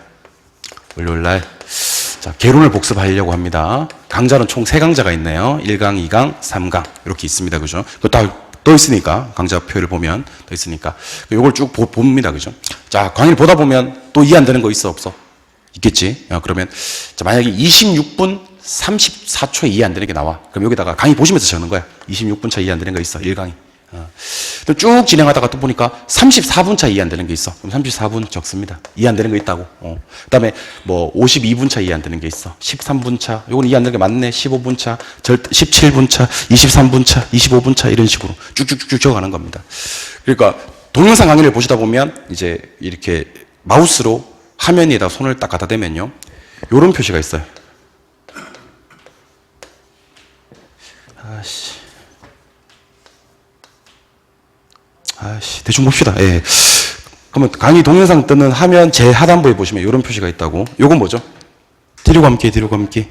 자, 개론을 복습하려고 합니다. 강좌는 총 3강좌가 있네요. 1강, 2강, 3강 이렇게 있습니다. 그죠? 그거 다 떠 있으니까 강좌 표를 보면 떠 있으니까 요걸 쭉 봅니다. 그죠? 자, 강의를 보다 보면 또 이해 안 되는 거 있어 없어? 있겠지. 그러면 자, 만약에 26분 34초에 이해 안 되는 게 나와. 그럼 여기다가 강의 보시면서 적는 거야. 26분 차 이해 안 되는 거 있어. 1강이. 쭉 진행하다가 또 보니까 34분 차 이해 안 되는 게 있어. 그럼 34분 적습니다. 이해 안 되는 거 있다고. 그 다음에 뭐 52분 차 이해 안 되는 게 있어. 13분 차. 요건 이해 안 되는 게 맞네. 15분 차, 17분 차, 23분 차, 25분 차 이런 식으로 쭉쭉쭉 적어가는 겁니다. 그러니까 동영상 강의를 보시다 보면 이제 이렇게 마우스로 화면 위에다 손을 딱 갖다 대면요. 요런 표시가 있어요. 대충 봅시다. 예. 그러면 강의 동영상 뜨는 화면 제 하단부에 보시면 이런 표시가 있다고. 요건 뭐죠? 뒤로 감기, 뒤로 감기.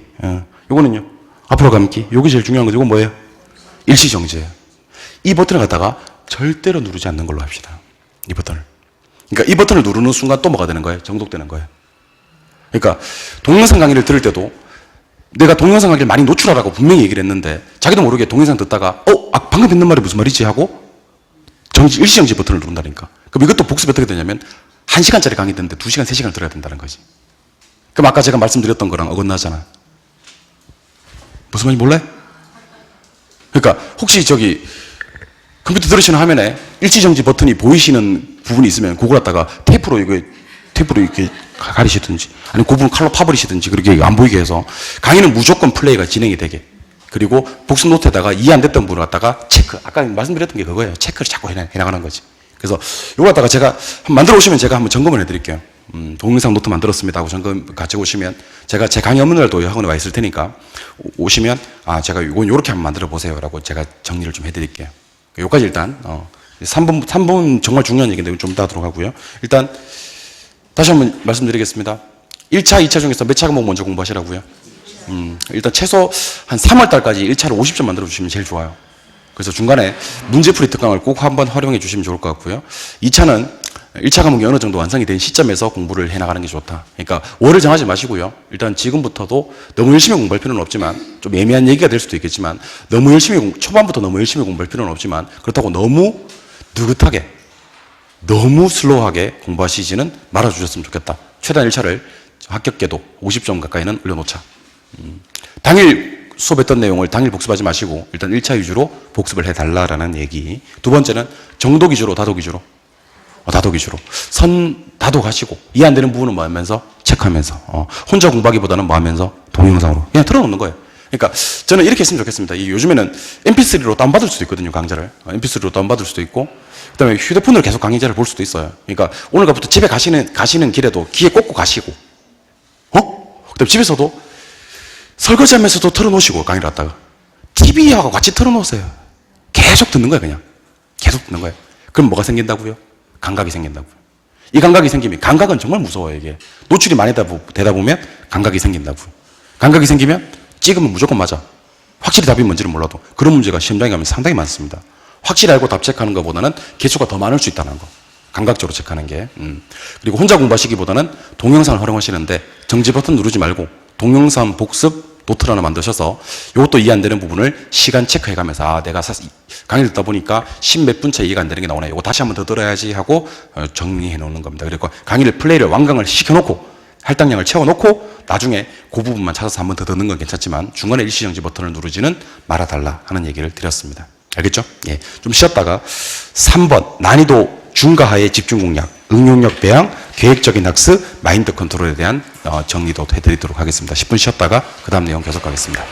요거는요? 앞으로 감기. 요게 제일 중요한 거죠. 요건 뭐예요? 일시정지예요. 이 버튼을 갖다가 절대로 누르지 않는 걸로 합시다. 이 버튼을. 그러니까 이 버튼을 누르는 순간 또 뭐가 되는 거예요? 정독되는 거예요. 그러니까 동영상 강의를 들을 때도 내가 동영상 강의를 많이 노출하라고 분명히 얘기를 했는데 자기도 모르게 동영상 듣다가 방금 했는 말이 무슨 말이지 하고 일시정지 버튼을 누른다니까. 그럼 이것도 복습이 어떻게 되냐면 1시간짜리 강의 듣는데 2시간, 3시간을 들어야 된다는 거지. 그럼 아까 제가 말씀드렸던 거랑 어긋나잖아. 무슨 말인지 몰라요? 그러니까 혹시 저기 컴퓨터 들으시는 화면에 일시정지 버튼이 보이시는 부분이 있으면 그걸 갖다가 테이프로 이렇게 가리시든지 아니면 그 부분 칼로 파버리시든지 그렇게 안 보이게 해서 강의는 무조건 플레이가 진행이 되게. 그리고 복습 노트에다가 이해 안 됐던 부분을 갖다가 체크. 아까 말씀드렸던 게 그거예요. 체크를 자꾸 해나가는 거지. 그래서 이거 갖다가 제가 한번 만들어 오시면 제가 한번 점검을 해드릴게요. 동영상 노트 만들었습니다 하고 점검 같이 오시면 제가 제 강의 없는 날도 학원에 와 있을 테니까 오시면 제가 이건 요렇게 한번 만들어 보세요 라고 제가 정리를 좀 해드릴게요. 요까지 일단 3번 정말 중요한 얘기인데 좀 이따 하도록 하고요. 일단 다시 한번 말씀드리겠습니다. 1차, 2차 중에서 몇 차 과목 먼저 공부하시라고요? 일단 최소 한 3월 달까지 1차를 50점 만들어 주시면 제일 좋아요. 그래서 중간에 문제풀이 특강을 꼭 한번 활용해 주시면 좋을 것 같고요. 2차는 1차 과목이 어느 정도 완성이 된 시점에서 공부를 해 나가는 게 좋다. 그러니까 월을 정하지 마시고요. 일단 지금부터도 너무 열심히 공부할 필요는 없지만 좀 애매한 얘기가 될 수도 있겠지만 너무 열심히 초반부터 너무 열심히 공부할 필요는 없지만 그렇다고 너무 느긋하게 너무 슬로우하게 공부하시지는 말아주셨으면 좋겠다. 최대한 1차를 합격계도 50점 가까이는 올려놓자. 당일 수업했던 내용을 당일 복습하지 마시고 일단 1차 위주로 복습을 해달라라는 얘기. 두 번째는 정독 위주로, 다독 위주로. 다독 위주로. 다독하시고 이해 안 되는 부분은 뭐 하면서 체크하면서 혼자 공부하기보다는 뭐 하면서 동영상으로 그냥 틀어놓는 거예요. 그러니까 저는 이렇게 했으면 좋겠습니다. 요즘에는 mp3로 다운받을 수도 있거든요. 강좌를. mp3로 다운받을 수도 있고 그다음에 휴대폰으로 계속 강의자를 볼 수도 있어요. 그러니까 오늘부터 집에 가시는 길에도 귀에 꽂고 가시고 그다음에 집에서도 설거지하면서도 틀어놓으시고 강의를 갖다가 TV하고 같이 틀어놓으세요. 계속 듣는 거예요. 그냥 계속 듣는 거예요. 그럼 뭐가 생긴다고요? 감각이 생긴다고요. 이 감각이 생기면 감각은 정말 무서워요. 이게 노출이 많이 되다 보면 감각이 생긴다고요. 감각이 생기면 찍으면 무조건 맞아. 확실히 답이 뭔지는 몰라도 그런 문제가 시험장에 가면 상당히 많습니다. 확실히 알고 답 체크하는 것보다는 개수가 더 많을 수 있다는 거. 감각적으로 체크하는 게. 그리고 혼자 공부하시기보다는 동영상을 활용하시는데 정지 버튼 누르지 말고 동영상 복습 노트를 하나 만드셔서 이것도 이해 안 되는 부분을 시간 체크해가면서 내가 강의 듣다 보니까 10몇 분 차 이해가 안 되는 게 나오네. 이거 다시 한번 더 들어야지 하고 정리해 놓는 겁니다. 그리고 강의를 플레이를 완강을 시켜놓고 할당량을 채워놓고 나중에 그 부분만 찾아서 한번 더 듣는 건 괜찮지만 중간에 일시정지 버튼을 누르지는 말아달라 하는 얘기를 드렸습니다. 알겠죠? 예. 좀 쉬었다가 3번 난이도 중가하의 집중 공략, 응용력 배양, 계획적인 학습, 마인드 컨트롤에 대한 정리도 해드리도록 하겠습니다. 10분 쉬었다가 그 다음 내용 계속 가겠습니다.